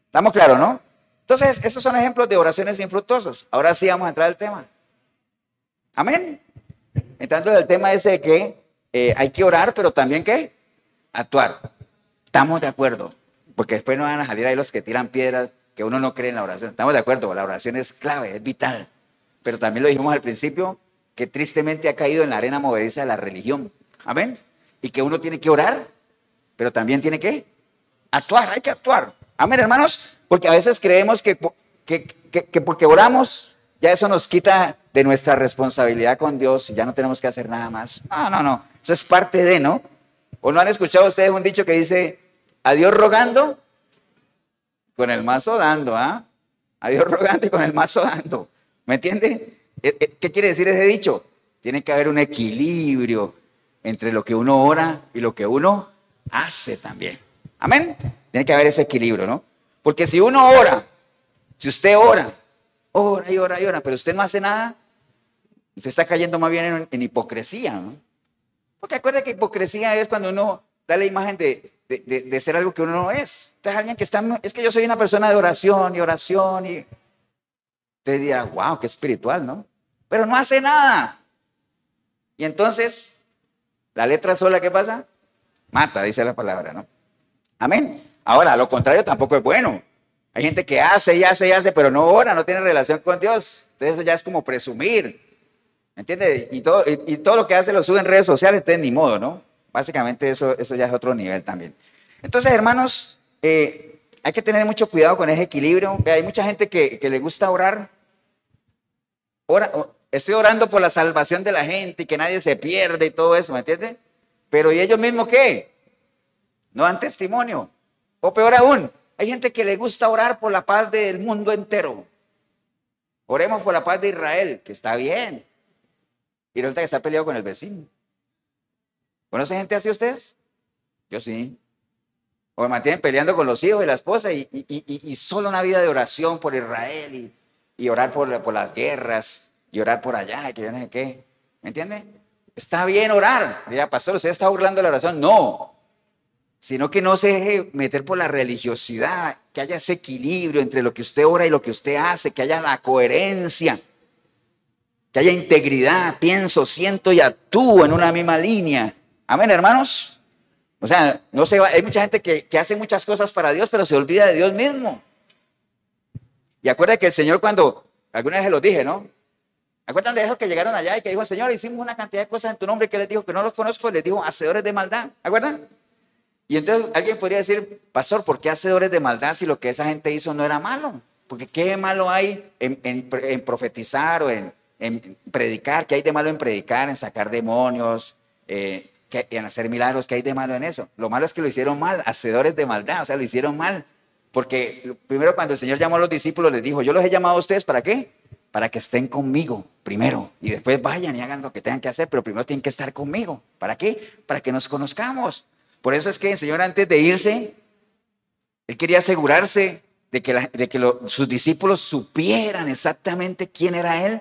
¿Estamos claros, no? Entonces, esos son ejemplos de oraciones infructuosas. Ahora sí vamos a entrar al tema. Amén. Entrando del tema ese de que hay que orar, pero también ¿qué? Actuar. Estamos de acuerdo. Porque después no van a salir ahí los que tiran piedras, que uno no cree en la oración. Estamos de acuerdo, la oración es clave, es vital. Pero también lo dijimos al principio, que tristemente ha caído en la arena movediza de la religión. Amén. Y que uno tiene que orar, pero también tiene que actuar, hay que actuar. Amén, hermanos, porque a veces creemos que porque oramos, ya eso nos quita de nuestra responsabilidad con Dios y ya no tenemos que hacer nada más. No, eso es parte de, ¿no? ¿O no han escuchado ustedes un dicho que dice, a Dios rogando, con el mazo dando, ¿ah? A Dios rogando y con el mazo dando. ¿Me entiende? ¿Qué quiere decir ese dicho? Tiene que haber un equilibrio entre lo que uno ora y lo que uno hace también. Amén. Tiene que haber ese equilibrio, ¿no? Porque si uno ora, si usted ora y ora, pero usted no hace nada, usted está cayendo más bien en hipocresía, ¿no? Porque acuérdate que hipocresía es cuando uno da la imagen de ser algo que uno no es. Entonces alguien que está, es que yo soy una persona de oración y usted dirá, wow, qué espiritual, ¿no? Pero no hace nada. Y entonces, la letra sola, ¿qué pasa? Mata, dice la palabra, ¿no? Amén. Ahora, lo contrario tampoco es bueno. Hay gente que hace y hace, pero no ora, no tiene relación con Dios. Entonces eso ya es como presumir. ¿Me entiende? Y todo lo que hace lo sube en redes sociales, entonces ni modo, ¿no? Básicamente eso ya es otro nivel también. Entonces, hermanos, hay que tener mucho cuidado con ese equilibrio. Hay mucha gente que le gusta orar. Estoy orando por la salvación de la gente y que nadie se pierda y todo eso, ¿me entiende? Pero ¿y ellos mismos qué? No dan testimonio. O peor aún, hay gente que le gusta orar por la paz del mundo entero. Oremos por la paz de Israel, que está bien. Y resulta que está peleado con el vecino. ¿Conoce gente así ustedes? Yo sí. O me mantienen peleando con los hijos y la esposa y solo una vida de oración por Israel y orar por las guerras y orar por allá, que yo no sé qué. ¿Me entiende? Está bien orar. Mira, pastor, ¿usted está burlando de la oración? No. Sino que no se deje meter por la religiosidad, que haya ese equilibrio entre lo que usted ora y lo que usted hace, que haya la coherencia, que haya integridad, pienso, siento y actúo en una misma línea. Amén, hermanos. O sea, no se va, hay mucha gente que hace muchas cosas para Dios, pero se olvida de Dios mismo. Y acuerda que el Señor cuando, alguna vez se los dije, ¿no? ¿Acuerdan de esos que llegaron allá y que dijo, Señor, hicimos una cantidad de cosas en tu nombre, que les dijo que no los conozco, les dijo, hacedores de maldad? ¿Acuerdan? Y entonces alguien podría decir, pastor, ¿por qué hacedores de maldad si lo que esa gente hizo no era malo? Porque ¿qué malo hay en profetizar o en predicar? ¿Qué hay de malo en predicar, en sacar demonios, en hacer milagros, ¿qué hay de malo en eso? Lo malo es que lo hicieron mal, hacedores de maldad, o sea, lo hicieron mal. Porque primero cuando el Señor llamó a los discípulos, les dijo, yo los he llamado a ustedes, ¿para qué? Para que estén conmigo primero. Y después vayan y hagan lo que tengan que hacer, pero primero tienen que estar conmigo. ¿Para qué? Para que nos conozcamos. Por eso es que el Señor antes de irse, Él quería asegurarse de que sus discípulos supieran exactamente quién era Él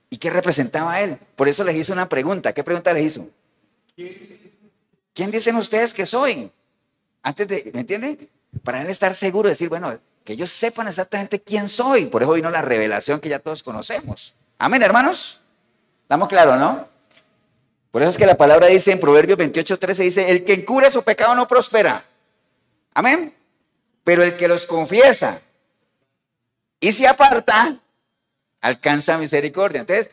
y qué representaba a Él. Por eso les hizo una pregunta. ¿Qué pregunta les hizo? ¿Quién dicen ustedes que soy? Antes de, ¿me entienden? Para Él estar seguro de decir, bueno, que ellos sepan exactamente quién soy. Por eso vino la revelación que ya todos conocemos. Amén, hermanos. ¿Estamos claros, no? Por eso es que la palabra dice en Proverbios 28:13, dice, el que encubre su pecado no prospera. Amén. Pero el que los confiesa y se aparta, alcanza misericordia. Entonces,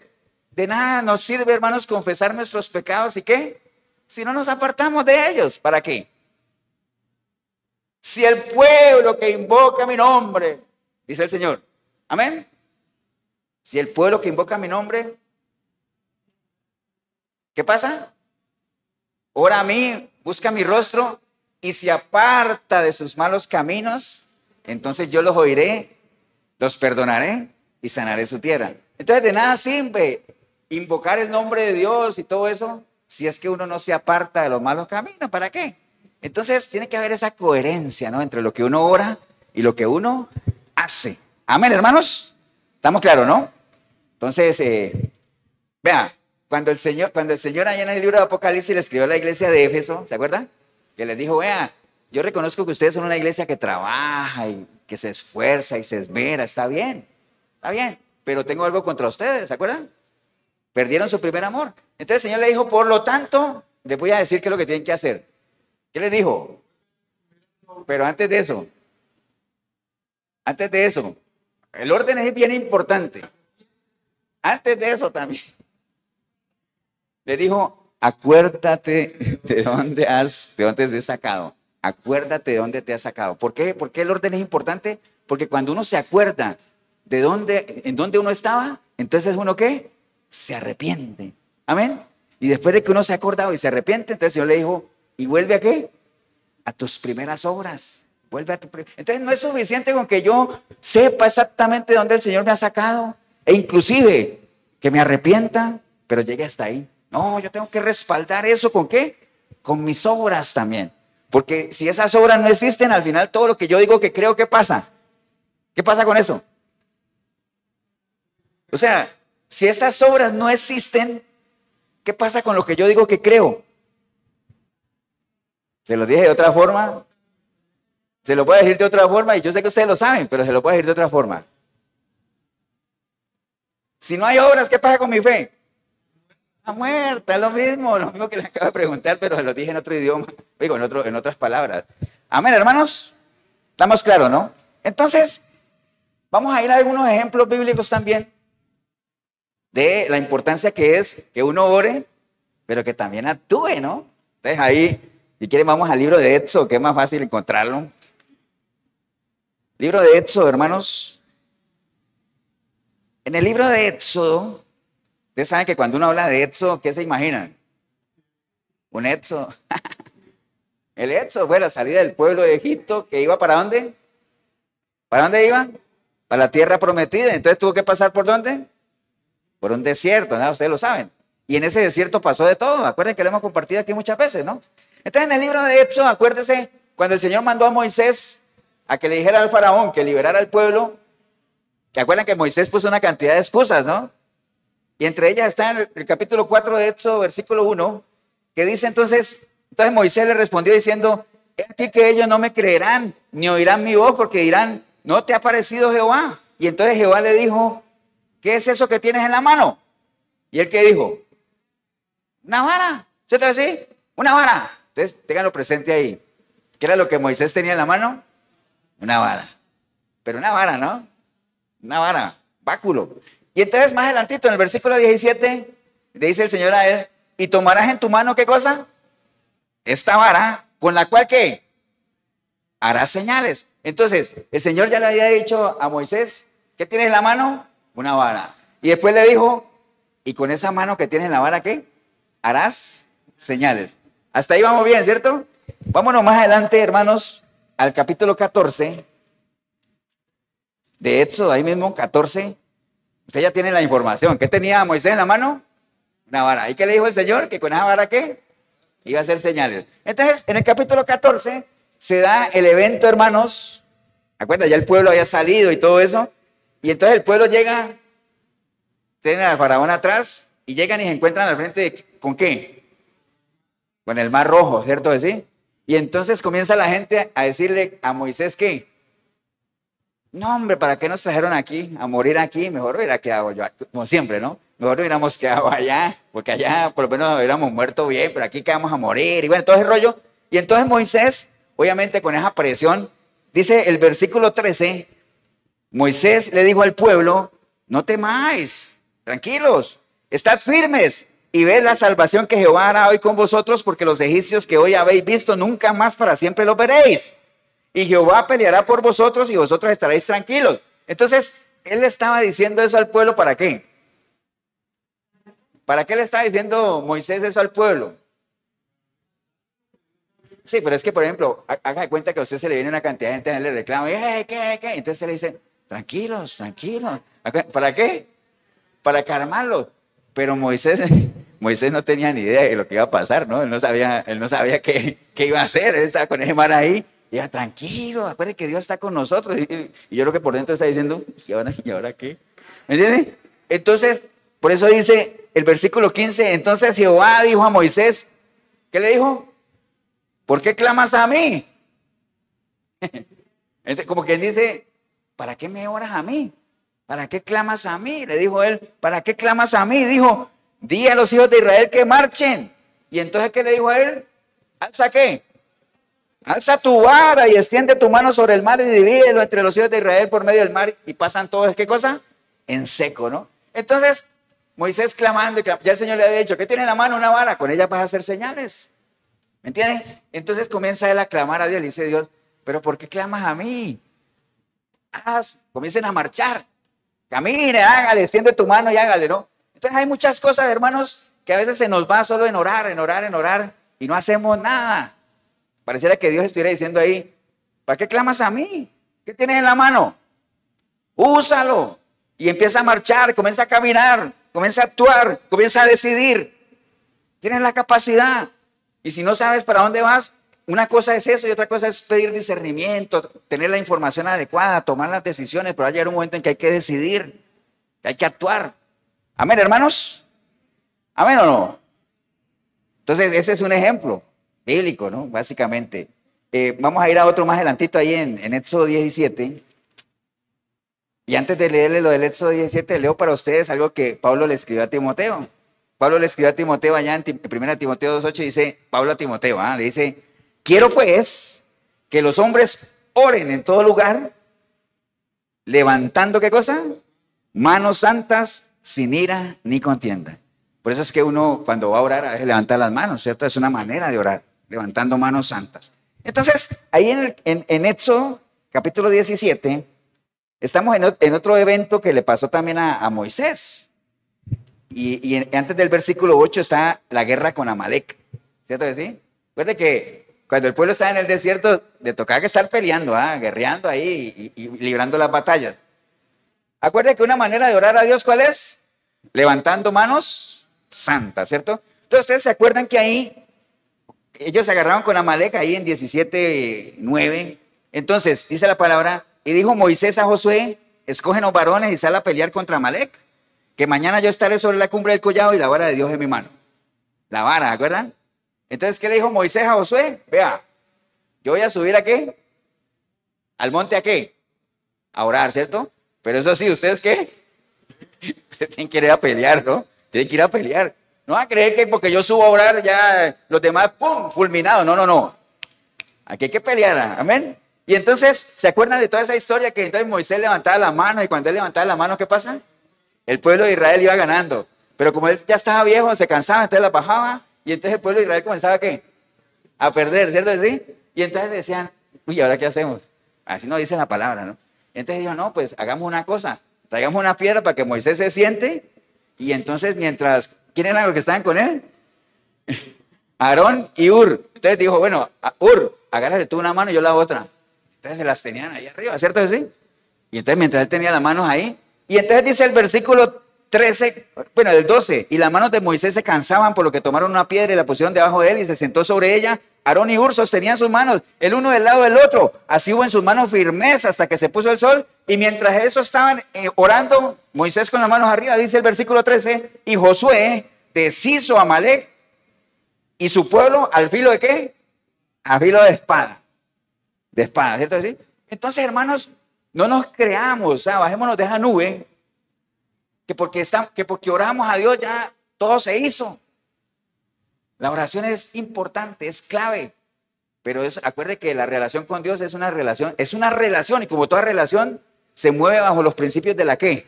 de nada nos sirve, hermanos, confesar nuestros pecados y ¿qué? Si no nos apartamos de ellos, ¿para qué? Si el pueblo que invoca mi nombre, dice el Señor, amén. Si el pueblo que invoca mi nombre, ¿qué pasa? Ora a mí, busca mi rostro y se aparta de sus malos caminos, entonces yo los oiré, los perdonaré y sanaré su tierra. Entonces de nada sirve invocar el nombre de Dios y todo eso si es que uno no se aparta de los malos caminos. ¿Para qué? Entonces tiene que haber esa coherencia, ¿no? Entre lo que uno ora y lo que uno hace. Amén, hermanos. ¿Estamos claros, no? Entonces, vea, cuando el Señor allá en el libro de Apocalipsis le escribió a la iglesia de Éfeso, ¿se acuerda? Que les dijo, vea, yo reconozco que ustedes son una iglesia que trabaja y que se esfuerza y se esmera, está bien, pero tengo algo contra ustedes, ¿se acuerdan? Perdieron su primer amor. Entonces el Señor le dijo, por lo tanto, les voy a decir qué es lo que tienen que hacer. ¿Qué les dijo? Pero antes de eso, el orden es bien importante. Antes de eso también. Le dijo, acuérdate de dónde te has sacado. Acuérdate de dónde te has sacado. ¿Por qué? ¿Por qué el orden es importante? Porque cuando uno se acuerda en dónde uno estaba, entonces uno ¿qué? Se arrepiente. Amén. Y después de que uno se ha acordado y se arrepiente, entonces el Señor le dijo, ¿y vuelve a qué? A tus primeras obras. Entonces no es suficiente con que yo sepa exactamente dónde el Señor me ha sacado e inclusive que me arrepienta, pero llegue hasta ahí. No, yo tengo que respaldar eso ¿con qué? Con mis obras también. Porque si esas obras no existen, al final todo lo que yo digo que creo, ¿qué pasa? ¿Qué pasa con eso? O sea, si estas obras no existen, ¿qué pasa con lo que yo digo que creo? Se lo dije de otra forma. Se lo voy a decir de otra forma y yo sé que ustedes lo saben, pero se lo voy a decir de otra forma. Si no hay obras, ¿qué pasa con mi fe? Está muerta, es lo mismo que les acabo de preguntar, pero se lo dije en otro idioma, digo, en otras palabras. Amén, hermanos. Estamos claros, ¿no? Entonces, vamos a ir a algunos ejemplos bíblicos también de la importancia que es que uno ore, pero que también actúe, ¿no? Entonces ahí, si quieren, vamos al libro de Éxodo, que es más fácil encontrarlo. Libro de Éxodo, hermanos. En el libro de Éxodo, ustedes saben que cuando uno habla de Éxodo, ¿qué se imaginan? Un Éxodo. El Éxodo fue la salida del pueblo de Egipto, que iba ¿para dónde? ¿Para dónde iba? Para la tierra prometida. Entonces tuvo que pasar ¿por dónde? Por un desierto, ¿no? Ustedes lo saben. Y en ese desierto pasó de todo. Acuérdense que lo hemos compartido aquí muchas veces, ¿no? Entonces en el libro de Éxodo, acuérdense, cuando el Señor mandó a Moisés a que le dijera al faraón que liberara al pueblo, ¿se acuerdan que Moisés puso una cantidad de excusas, no? Y entre ellas está en el capítulo 4 de Éxodo, versículo 1, que dice entonces Moisés le respondió diciendo, he aquí que ellos no me creerán, ni oirán mi voz, porque dirán, no te ha parecido Jehová. Y entonces Jehová le dijo, ¿qué es eso que tienes en la mano? Y él que dijo, una vara. ¿Se te va a decir? Una vara. Entonces, ténganlo presente ahí. ¿Qué era lo que Moisés tenía en la mano? Una vara. Pero una vara, ¿no? Una vara, báculo. Y entonces más adelantito, en el versículo 17, le dice el Señor a él, y tomarás en tu mano, ¿qué cosa? Esta vara, con la cual, ¿qué? Harás señales. Entonces, el Señor ya le había dicho a Moisés, ¿qué tienes en la mano? Una vara. Y después le dijo, y con esa mano que tienes en la vara, ¿qué? Harás señales. Hasta ahí vamos bien, ¿cierto? Vámonos más adelante, hermanos, al capítulo 14 de Éxodo, ahí mismo, 14. Usted ya tiene la información. ¿Qué tenía Moisés en la mano? Una vara. ¿Y qué le dijo el Señor? Que con esa vara, ¿qué? Iba a hacer señales. Entonces, en el capítulo 14 se da el evento, hermanos. Acuérdate, ya el pueblo había salido y todo eso. Y entonces el pueblo llega, tienen al faraón atrás y llegan y se encuentran al frente de, ¿con qué? Con el mar rojo, ¿cierto? ¿Sí? Y entonces comienza la gente a decirle a Moisés que, no, hombre, ¿para qué nos trajeron aquí? A morir aquí, mejor hubiera quedado yo, como siempre, ¿no? Mejor hubiéramos quedado allá, porque allá por lo menos hubiéramos muerto bien, pero aquí quedamos a morir, y bueno, todo ese rollo. Y entonces Moisés, obviamente con esa presión, dice el versículo 13, Moisés le dijo al pueblo, no temáis, tranquilos, estad firmes y ved la salvación que Jehová hará hoy con vosotros, porque los egipcios que hoy habéis visto, nunca más para siempre los veréis. Y Jehová peleará por vosotros y vosotros estaréis tranquilos. Entonces, él le estaba diciendo eso al pueblo, ¿para qué? ¿Para qué le estaba diciendo Moisés eso al pueblo? Sí, pero es que, por ejemplo, haga de cuenta que a usted se le viene una cantidad de gente a él le reclama, ¿qué? Entonces él le dice, tranquilos. ¿Para qué? Para calmarlos. Pero Moisés no tenía ni idea de lo que iba a pasar, ¿no? Él no sabía qué iba a hacer. Él estaba con ese mar ahí. Y era tranquilo, acuérdate que Dios está con nosotros. Y yo creo que por dentro está diciendo, ¿y ahora qué? ¿Me entiendes? Entonces, por eso dice el versículo 15, entonces Jehová dijo a Moisés, ¿qué le dijo? ¿Por qué clamas a mí? Entonces, como quien dice, ¿para qué me oras a mí? ¿Para qué clamas a mí? Le dijo él, ¿para qué clamas a mí? Dijo, di a los hijos de Israel que marchen. Y entonces, ¿qué le dijo a él? ¿Alza qué? Alza tu vara y extiende tu mano sobre el mar y divídelo entre los hijos de Israel por medio del mar y pasan todos, ¿qué cosa? En seco, ¿no? Entonces, Moisés clamando, ya el Señor le había dicho, ¿qué tiene en la mano? Una vara, con ella vas a hacer señales. ¿Me entienden? Entonces comienza él a clamar a Dios, le dice Dios, ¿pero por qué clamas a mí? Comiencen a marchar, camine, hágale, extiende tu mano y hágale, ¿no? Entonces hay muchas cosas, hermanos, que a veces se nos va solo en orar y no hacemos nada. Pareciera que Dios estuviera diciendo ahí, ¿para qué clamas a mí? ¿Qué tienes en la mano? Úsalo. Y empieza a marchar, comienza a caminar, comienza a actuar, comienza a decidir. Tienes la capacidad. Y si no sabes para dónde vas, una cosa es eso y otra cosa es pedir discernimiento, tener la información adecuada, tomar las decisiones, pero va a llegar un momento en que hay que decidir, que hay que actuar. Amén, hermanos. Amén o no. Entonces, ese es un ejemplo bíblico, ¿no? Básicamente. Vamos a ir a otro más adelantito ahí en Éxodo 17. Y antes de leerle lo del Éxodo 17, leo para ustedes algo que Pablo le escribió a Timoteo. Pablo le escribió a Timoteo allá en 1 Timoteo 2:8, dice Pablo a Timoteo, le dice, quiero pues que los hombres oren en todo lugar, levantando, ¿qué cosa? Manos santas, sin ira ni contienda. Por eso es que uno cuando va a orar a veces levanta las manos, ¿cierto? Es una manera de orar, levantando manos santas. Entonces, ahí en Éxodo, capítulo 17, estamos en otro evento que le pasó también a Moisés. Y antes del versículo 8 está la guerra con Amalek, ¿cierto que sí? Recuerde que cuando el pueblo estaba en el desierto, le tocaba que estar peleando, guerreando ahí y librando las batallas. Acuerde que una manera de orar a Dios, ¿cuál es? Levantando manos santas, ¿cierto? Entonces, ustedes se acuerdan que ahí, ellos se agarraron con Amalek ahí en 17:9. Entonces, dice la palabra, y dijo Moisés a Josué, escógenos varones y sal a pelear contra Amalek, que mañana yo estaré sobre la cumbre del collado y la vara de Dios en mi mano. La vara, ¿se acuerdan? Entonces, ¿qué le dijo Moisés a Josué? Vea, yo voy a subir ¿a qué? ¿Al monte a qué? A orar, ¿cierto? Pero eso sí, ¿ustedes qué? Ustedes tienen que ir a pelear, ¿no? Tienen que ir a pelear. No van a creer que porque yo subo a orar ya los demás, ¡pum!, fulminados. No. Aquí hay que pelear, ¿amén? Y entonces, ¿se acuerdan de toda esa historia que entonces Moisés levantaba la mano y cuando él levantaba la mano, ¿qué pasa? El pueblo de Israel iba ganando, pero como él ya estaba viejo, se cansaba, entonces la bajaba, y entonces el pueblo de Israel comenzaba ¿qué? A perder, ¿cierto? ¿Sí? Y entonces decían, uy, ¿ahora qué hacemos? Así no dice la palabra, ¿no? Entonces dijo, no, pues hagamos una cosa, traigamos una piedra para que Moisés se siente, y entonces mientras, ¿quién eran los que estaban con él? Aarón y Ur. Entonces dijo, bueno, Ur, agárrate tú una mano y yo la otra. Entonces se las tenían ahí arriba, ¿cierto que sí? Y entonces mientras él tenía las manos ahí, y entonces dice el versículo 13, bueno, el 12, y las manos de Moisés se cansaban, por lo que tomaron una piedra y la pusieron debajo de él y se sentó sobre ella. Aarón y Ur sostenían sus manos, el uno del lado del otro. Así hubo en sus manos firmeza hasta que se puso el sol. Y mientras eso estaban orando, Moisés con las manos arriba, dice el versículo 13, y Josué deshizo a Amalec y su pueblo al filo de ¿qué? A filo de espada. De espada, ¿cierto? ¿Sí? Entonces, hermanos, no nos creamos, o sea, bajémonos de esa nube, que porque oramos a Dios ya todo se hizo. La oración es importante, es clave, pero acuerde que la relación con Dios es una relación y como toda relación se mueve bajo los principios de la ¿qué?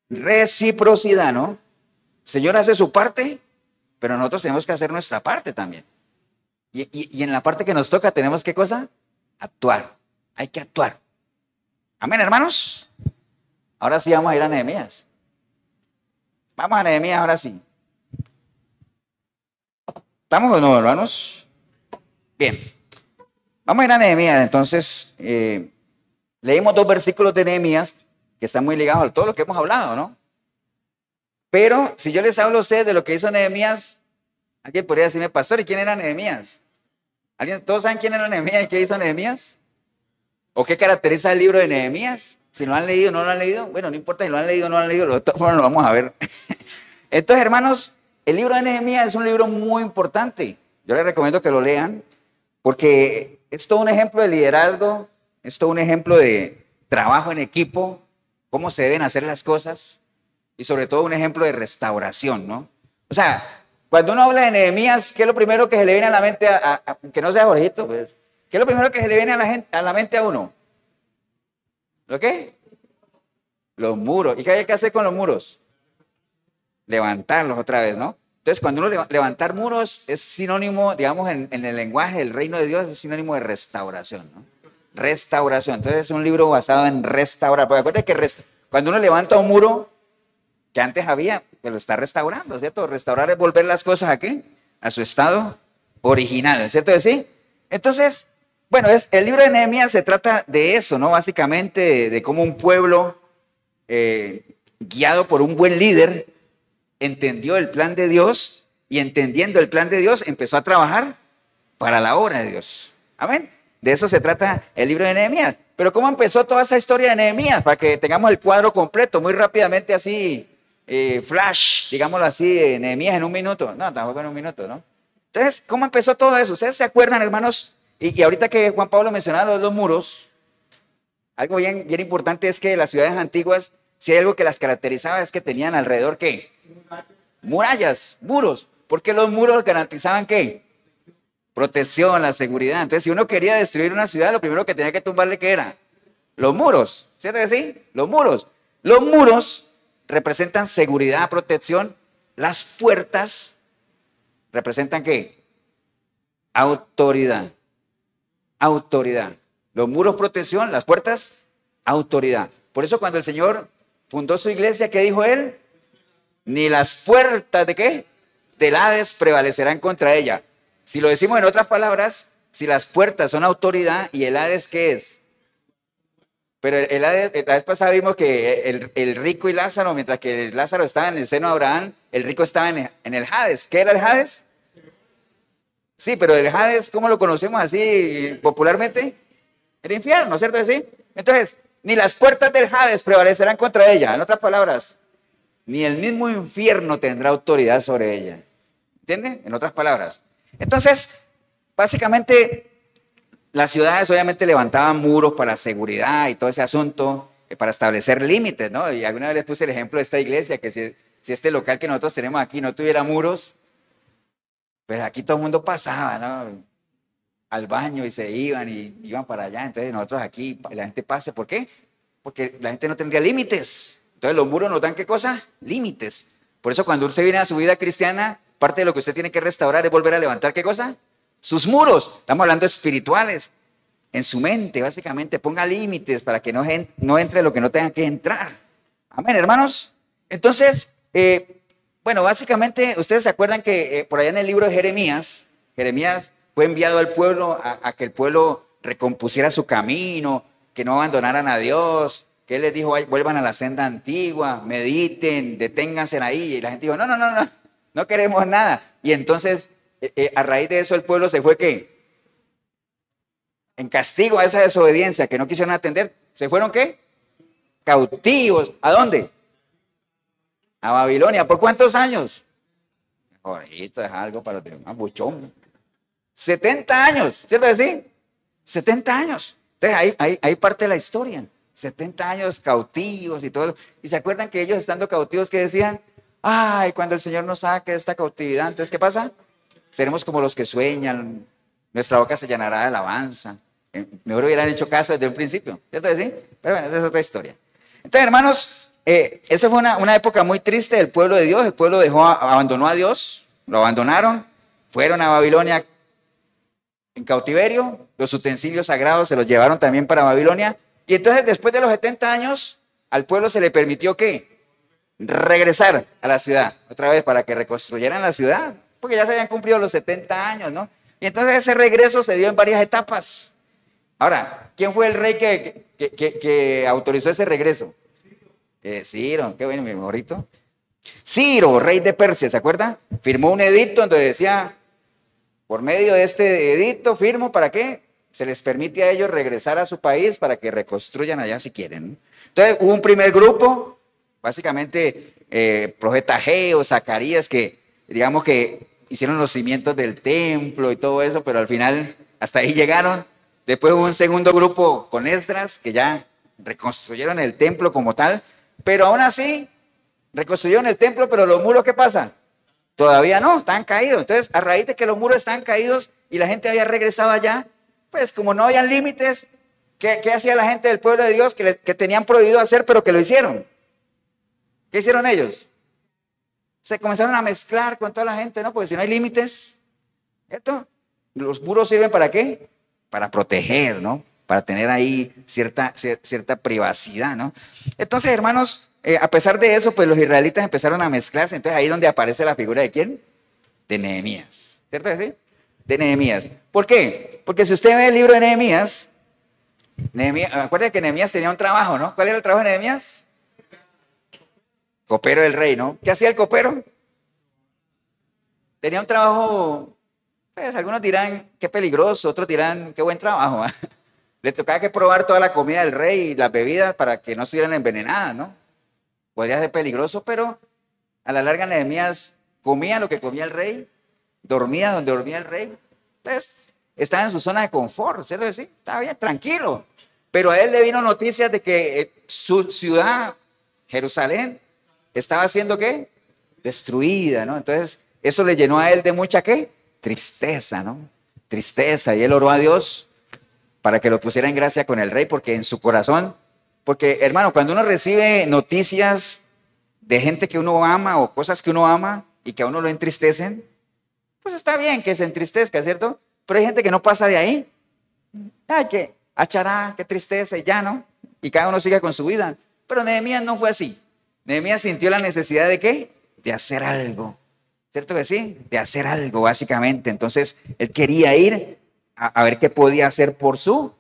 Reciprocidad, ¿no? El Señor hace su parte, pero nosotros tenemos que hacer nuestra parte también. Y en la parte que nos toca tenemos ¿qué cosa? Actuar, hay que actuar. Amén, hermanos. Ahora sí vamos a ir a Nehemías. Vamos a Nehemías ahora sí. ¿Estamos o no, hermanos? Bien. Vamos a ir a Nehemías. Entonces, leímos 2 versículos de Nehemías que están muy ligados a todo lo que hemos hablado, ¿no? Pero si yo les hablo a ustedes de lo que hizo Nehemías, alguien podría decirme, pastor, ¿y quién era Nehemías? ¿Todos saben quién era Nehemías y qué hizo Nehemías? ¿O qué caracteriza el libro de Nehemías? Si lo han leído o no lo han leído, bueno, no importa si lo han leído o no lo han leído, de todas formas lo vamos a ver. Entonces, hermanos, el libro de Nehemías es un libro muy importante. Yo les recomiendo que lo lean porque es todo un ejemplo de liderazgo, es todo un ejemplo de trabajo en equipo, cómo se deben hacer las cosas y sobre todo un ejemplo de restauración, ¿no? O sea, cuando uno habla de Nehemías, ¿qué es lo primero que se le viene a la mente que no sea Jorgito? Pues, ¿qué es lo primero que se le viene a la mente a uno? ¿Lo qué? Los muros. ¿Y qué hay que hacer con los muros? Levantarlos otra vez, ¿no? Entonces, cuando uno levantar muros es sinónimo, digamos, en el lenguaje del reino de Dios, es sinónimo de restauración, ¿no? Restauración. Entonces, es un libro basado en restaurar. Porque acuérdense que cuando uno levanta un muro que antes había, pues lo está restaurando, ¿cierto? Restaurar es volver las cosas ¿a qué? A su estado original, ¿cierto? ¿Sí? Entonces, bueno, el libro de Nehemías se trata de eso, ¿no? Básicamente de cómo un pueblo guiado por un buen líder entendió el plan de Dios y entendiendo el plan de Dios empezó a trabajar para la obra de Dios. Amén. De eso se trata el libro de Nehemías. Pero ¿cómo empezó toda esa historia de Nehemías? Para que tengamos el cuadro completo, muy rápidamente así, flash, digámoslo así, de Nehemías en un minuto. No, tampoco en un minuto, ¿no? Entonces, ¿cómo empezó todo eso? ¿Ustedes se acuerdan, hermanos? Y ahorita que Juan Pablo mencionaba los muros, algo bien importante es que las ciudades antiguas, si hay algo que las caracterizaba es que tenían alrededor, ¿qué? Murallas, muros. Porque los muros garantizaban, ¿qué? Protección, la seguridad. Entonces, si uno quería destruir una ciudad, lo primero que tenía que tumbarle, ¿qué era? Los muros. ¿Cierto que sí? Los muros. Los muros representan seguridad, protección. Las puertas representan, ¿qué? Autoridad. Autoridad. Los muros, protección, las puertas, autoridad. Por eso cuando el Señor fundó su iglesia, ¿qué dijo él? Ni las puertas ¿de qué? Del Hades prevalecerán contra ella. Si lo decimos en otras palabras, si las puertas son autoridad y el Hades ¿qué es? Pero el Hades, la vez pasada vimos que el rico y Lázaro, mientras que Lázaro estaba en el seno de Abraham, el rico estaba en el Hades. ¿Qué era el Hades? Sí, pero el Hades, ¿cómo lo conocemos así popularmente? El infierno, ¿cierto? ¿Sí? Entonces, ni las puertas del Hades prevalecerán contra ella. En otras palabras, ni el mismo infierno tendrá autoridad sobre ella. ¿Entiende? En otras palabras. Entonces, básicamente, las ciudades obviamente levantaban muros para la seguridad y todo ese asunto, para establecer límites, ¿no? Y alguna vez les puse el ejemplo de esta iglesia, que si este local que nosotros tenemos aquí no tuviera muros, pues aquí todo el mundo pasaba, ¿no? Al baño y se iban y iban para allá. Entonces nosotros aquí, la gente pase. ¿Por qué? Porque la gente no tendría límites. Entonces los muros nos dan ¿qué cosa? Límites. Por eso cuando usted viene a su vida cristiana, parte de lo que usted tiene que restaurar es volver a levantar ¿qué cosa? Sus muros. Estamos hablando espirituales. En su mente, básicamente, ponga límites para que no entre lo que no tenga que entrar. Amén, hermanos. Entonces, Bueno, básicamente, ustedes se acuerdan que por allá en el libro de Jeremías, Jeremías fue enviado al pueblo a que el pueblo recompusiera su camino, que no abandonaran a Dios, que él les dijo, "Ay, vuelvan a la senda antigua, mediten, deténganse ahí", y la gente dijo, no, no, no, no, no queremos nada. Y entonces, a raíz de eso, el pueblo se fue, ¿qué? En castigo a esa desobediencia que no quisieron atender, ¿se fueron qué? Cautivos. ¿A dónde? A Babilonia. ¿Por cuántos años? Jorgito, es algo para los demás, buchón. 70 años, ¿cierto que sí? 70 años. Entonces ahí parte la historia. 70 años cautivos y todo. Y se acuerdan que ellos estando cautivos que decían, ay, cuando el Señor nos saque de esta cautividad, entonces ¿qué pasa? Seremos como los que sueñan, nuestra boca se llenará de alabanza. Mejor hubieran hecho caso desde un principio, ¿cierto que sí? Pero bueno, esa es otra historia. Entonces, hermanos, esa fue una época muy triste del pueblo de Dios. El pueblo abandonó a Dios, lo abandonaron, fueron a Babilonia en cautiverio, los utensilios sagrados se los llevaron también para Babilonia. Y entonces, después de los 70 años, al pueblo se le permitió ¿qué? Regresar a la ciudad, otra vez, para que reconstruyeran la ciudad, porque ya se habían cumplido los 70 años, ¿no? Y entonces ese regreso se dio en varias etapas. Ahora, ¿quién fue el rey que autorizó ese regreso? Ciro, qué bueno, mi morrito. Ciro, rey de Persia, ¿se acuerda? Firmó un edicto donde decía, por medio de este edicto firmo, ¿para qué? Se les permite a ellos regresar a su país para que reconstruyan allá si quieren, ¿no? Entonces hubo un primer grupo, básicamente profeta Ageo, Zacarías, que digamos que hicieron los cimientos del templo y todo eso, pero al final hasta ahí llegaron. Después hubo un segundo grupo con Esdras, que ya reconstruyeron el templo como tal, pero aún así reconstruyeron el templo, pero los muros, ¿qué pasa? Todavía no, están caídos. Entonces, a raíz de que los muros están caídos y la gente había regresado allá, pues como no habían límites, ¿qué hacía la gente del pueblo de Dios que tenían prohibido hacer, pero que lo hicieron? ¿Qué hicieron ellos? Se comenzaron a mezclar con toda la gente, ¿no? Porque si no hay límites, ¿cierto? ¿Los muros sirven para qué? Para proteger, ¿no? Para tener ahí cierta privacidad, ¿no? Entonces, hermanos, a pesar de eso, pues los israelitas empezaron a mezclarse. Entonces ahí es donde aparece la figura de ¿quién? De Nehemías, ¿cierto? ¿Sí? De Nehemías. ¿Por qué? Porque si usted ve el libro de Nehemías, acuérdense que Nehemías tenía un trabajo, ¿no? ¿Cuál era el trabajo de Nehemías? Copero del rey, ¿no? ¿Qué hacía el copero? Tenía un trabajo, pues algunos dirán qué peligroso, otros dirán qué buen trabajo, ¿eh? Le tocaba que probar toda la comida del rey y las bebidas para que no estuvieran envenenadas, ¿no? Podría ser peligroso, pero a la larga Nehemías comía lo que comía el rey, dormía donde dormía el rey, pues estaba en su zona de confort, ¿cierto? Sí, estaba bien, tranquilo. Pero a él le vino noticias de que su ciudad, Jerusalén, estaba siendo ¿qué? Destruida, ¿no? Entonces, eso le llenó a él de mucha ¿qué? Tristeza, ¿no? Tristeza. Y él oró a Dios para que lo pusiera en gracia con el rey, porque en su corazón, porque hermano, cuando uno recibe noticias de gente que uno ama o cosas que uno ama y que a uno lo entristecen, pues está bien que se entristezca, ¿cierto? Pero hay gente que no pasa de ahí. Ay, que achará, qué tristeza, y ya, ¿no? Y cada uno sigue con su vida. Pero Nehemías no fue así. Nehemías sintió la necesidad de ¿qué? De hacer algo. ¿Cierto que sí? De hacer algo, básicamente. Entonces, él quería ir a ver qué podía hacer por su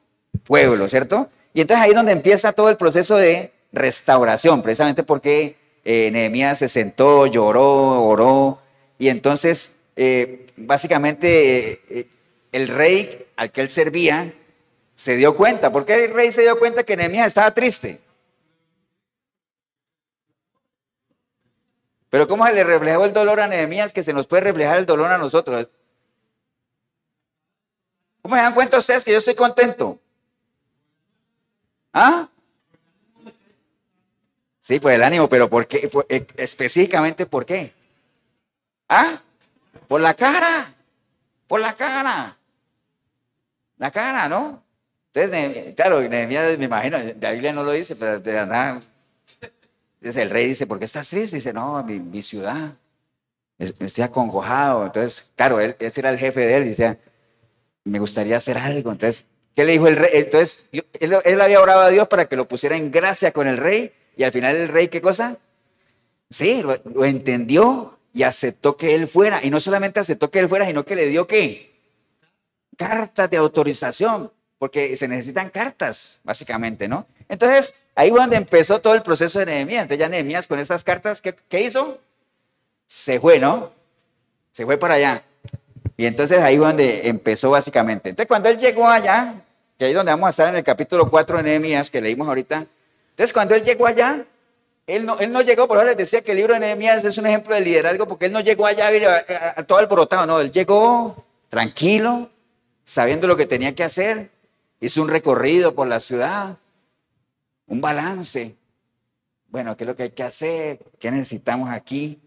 pueblo, ¿cierto? Y entonces ahí es donde empieza todo el proceso de restauración, precisamente porque Nehemías se sentó, lloró, oró, y entonces, básicamente, el rey al que él servía se dio cuenta. ¿Por qué el rey se dio cuenta que Nehemías estaba triste? Pero ¿cómo se le reflejó el dolor a Nehemías que se nos puede reflejar el dolor a nosotros? ¿Cómo se dan cuenta ustedes que yo estoy contento? ¿Ah? Sí, pues el ánimo, pero ¿por qué? Específicamente, ¿por qué? ¿Ah? Por la cara. Por la cara. La cara, ¿no? Entonces, claro, Nehemías, me imagino, la Biblia no lo dice, pero de nada. Entonces el rey dice, ¿por qué estás triste? Dice, no, mi ciudad, estoy acongojado. Entonces, claro, ese era el jefe de él, y decía, me gustaría hacer algo. Entonces, ¿qué le dijo el rey? Entonces, él había orado a Dios para que lo pusiera en gracia con el rey, y al final el rey, ¿qué cosa? Sí, lo entendió, y aceptó que él fuera. Y no solamente aceptó que él fuera, sino que le dio ¿qué? Cartas de autorización, porque se necesitan cartas, básicamente, ¿no? Entonces, ahí fue donde empezó todo el proceso de Nehemías. Entonces ya Nehemías con esas cartas, ¿qué hizo? Se fue, ¿no? Se fue para allá. Y entonces ahí fue donde empezó básicamente. Entonces cuando él llegó allá, que ahí es donde vamos a estar en el capítulo 4 de Nehemías, que leímos ahorita. Entonces cuando él llegó allá, él no llegó, por eso les decía que el libro de Nehemías es un ejemplo de liderazgo, porque él no llegó allá a todo alborotado, no, él llegó tranquilo, sabiendo lo que tenía que hacer, hizo un recorrido por la ciudad, un balance. Bueno, ¿qué es lo que hay que hacer? ¿Qué necesitamos aquí?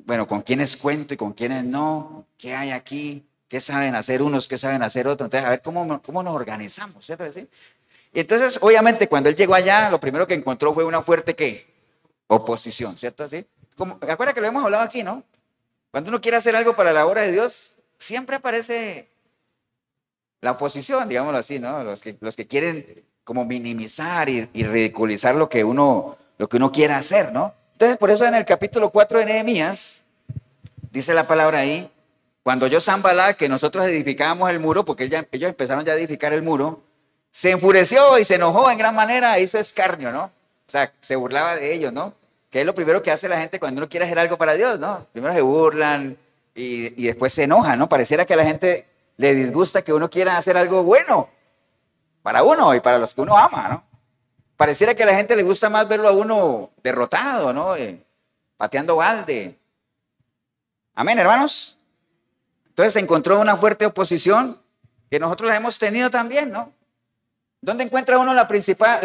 Bueno, ¿con quiénes cuento y con quiénes no? ¿Qué hay aquí? ¿Qué saben hacer unos? ¿Qué saben hacer otros? Entonces, a ver cómo nos organizamos, ¿cierto? ¿Sí? Y entonces, obviamente, cuando él llegó allá, lo primero que encontró fue una fuerte, ¿qué? Oposición, ¿cierto? ¿Sí? Acuérdate que lo hemos hablado aquí, ¿no? Cuando uno quiere hacer algo para la obra de Dios, siempre aparece la oposición, digámoslo así, ¿no? Los que quieren como minimizar y ridiculizar lo que uno quiera hacer, ¿no? Entonces, por eso en el capítulo 4 de Nehemías, dice la palabra ahí, cuando yo Sanballat, que nosotros edificábamos el muro, porque ellos empezaron ya a edificar el muro, se enfureció y se enojó en gran manera, hizo escarnio, ¿no? O sea, se burlaba de ellos, ¿no? Que es lo primero que hace la gente cuando uno quiere hacer algo para Dios, ¿no? Primero se burlan y después se enojan, ¿no? Pareciera que a la gente le disgusta que uno quiera hacer algo bueno para uno y para los que uno ama, ¿no? Pareciera que a la gente le gusta más verlo a uno derrotado, ¿no? Pateando balde. Amén, hermanos. Entonces se encontró una fuerte oposición que nosotros la hemos tenido también, ¿no? ¿Dónde encuentra uno la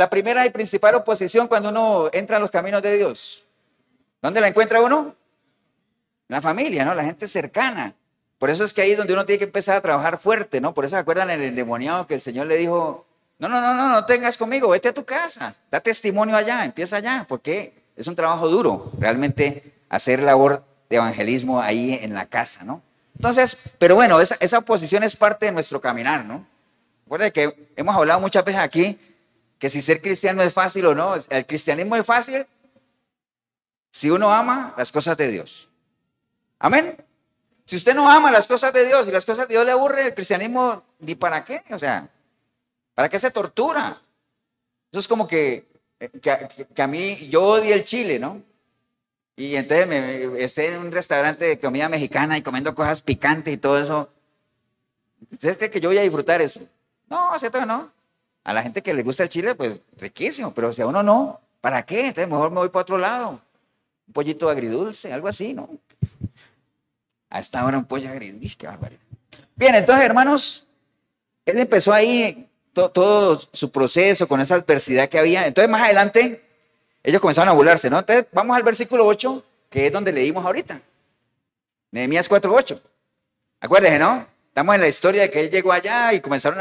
primera y principal oposición cuando uno entra a los caminos de Dios? ¿Dónde la encuentra uno? En la familia, ¿no? La gente cercana. Por eso es que ahí es donde uno tiene que empezar a trabajar fuerte, ¿no? Por eso se acuerdan el endemoniado que el Señor le dijo, no tengas conmigo, vete a tu casa, da testimonio allá, empieza allá, porque es un trabajo duro, realmente hacer labor de evangelismo ahí en la casa, ¿no? Entonces, pero bueno, esa oposición es parte de nuestro caminar, ¿no? Recuerden que hemos hablado muchas veces aquí que si ser cristiano es fácil o no, el cristianismo es fácil si uno ama las cosas de Dios. Amén. Si usted no ama las cosas de Dios y las cosas de Dios le aburre, el cristianismo ni para qué, o sea, ¿para qué se tortura? Eso es como que a mí, yo odio el chile, ¿no? Y entonces esté en un restaurante de comida mexicana y comiendo cosas picantes y todo eso. ¿Ustedes creen que yo voy a disfrutar eso? No, ¿cierto que no? A la gente que le gusta el chile, pues riquísimo, pero si a uno no, ¿para qué? Entonces mejor me voy para otro lado. Un pollito agridulce, algo así, ¿no? A esta hora un pollo agridulce, qué barbaridad. Bien, entonces, hermanos, él empezó ahí todo su proceso con esa adversidad que había. Entonces, más adelante, ellos comenzaron a burlarse, ¿no? Entonces, vamos al versículo 8, que es donde leímos ahorita. Nehemías 4:8. Acuérdense, ¿no? Estamos en la historia de que él llegó allá y comenzaron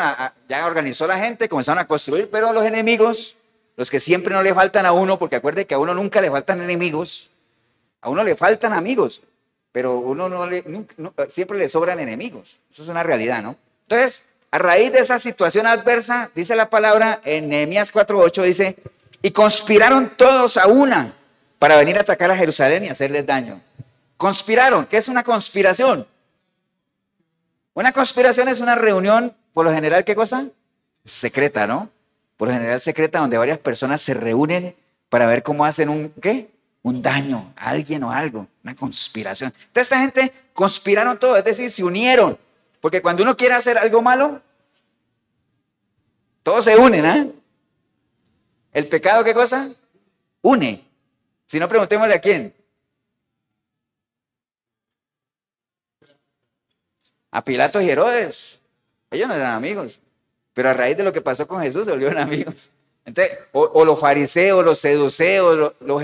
ya organizó la gente, comenzaron a construir, pero los enemigos, los que siempre no le faltan a uno, porque acuérdense que a uno nunca le faltan enemigos, a uno le faltan amigos, pero uno siempre le sobran enemigos. Eso es una realidad, ¿no? Entonces, a raíz de esa situación adversa, dice la palabra en Nehemías 4:8, dice, y conspiraron todos a una para venir a atacar a Jerusalén y hacerles daño. Conspiraron. ¿Qué es una conspiración? Una conspiración es una reunión, por lo general, ¿qué cosa? Secreta, ¿no? Por lo general secreta, donde varias personas se reúnen para ver cómo hacen ¿qué? Un daño a alguien o algo, una conspiración. Entonces esta gente conspiraron todo, es decir, se unieron. Porque cuando uno quiere hacer algo malo, todos se unen, ¿eh? ¿El pecado qué cosa? Une. Si no, preguntémosle a quién. A Pilato y Herodes. Ellos no eran amigos. Pero a raíz de lo que pasó con Jesús se volvieron amigos. Entonces, o los fariseos, los seduceos, los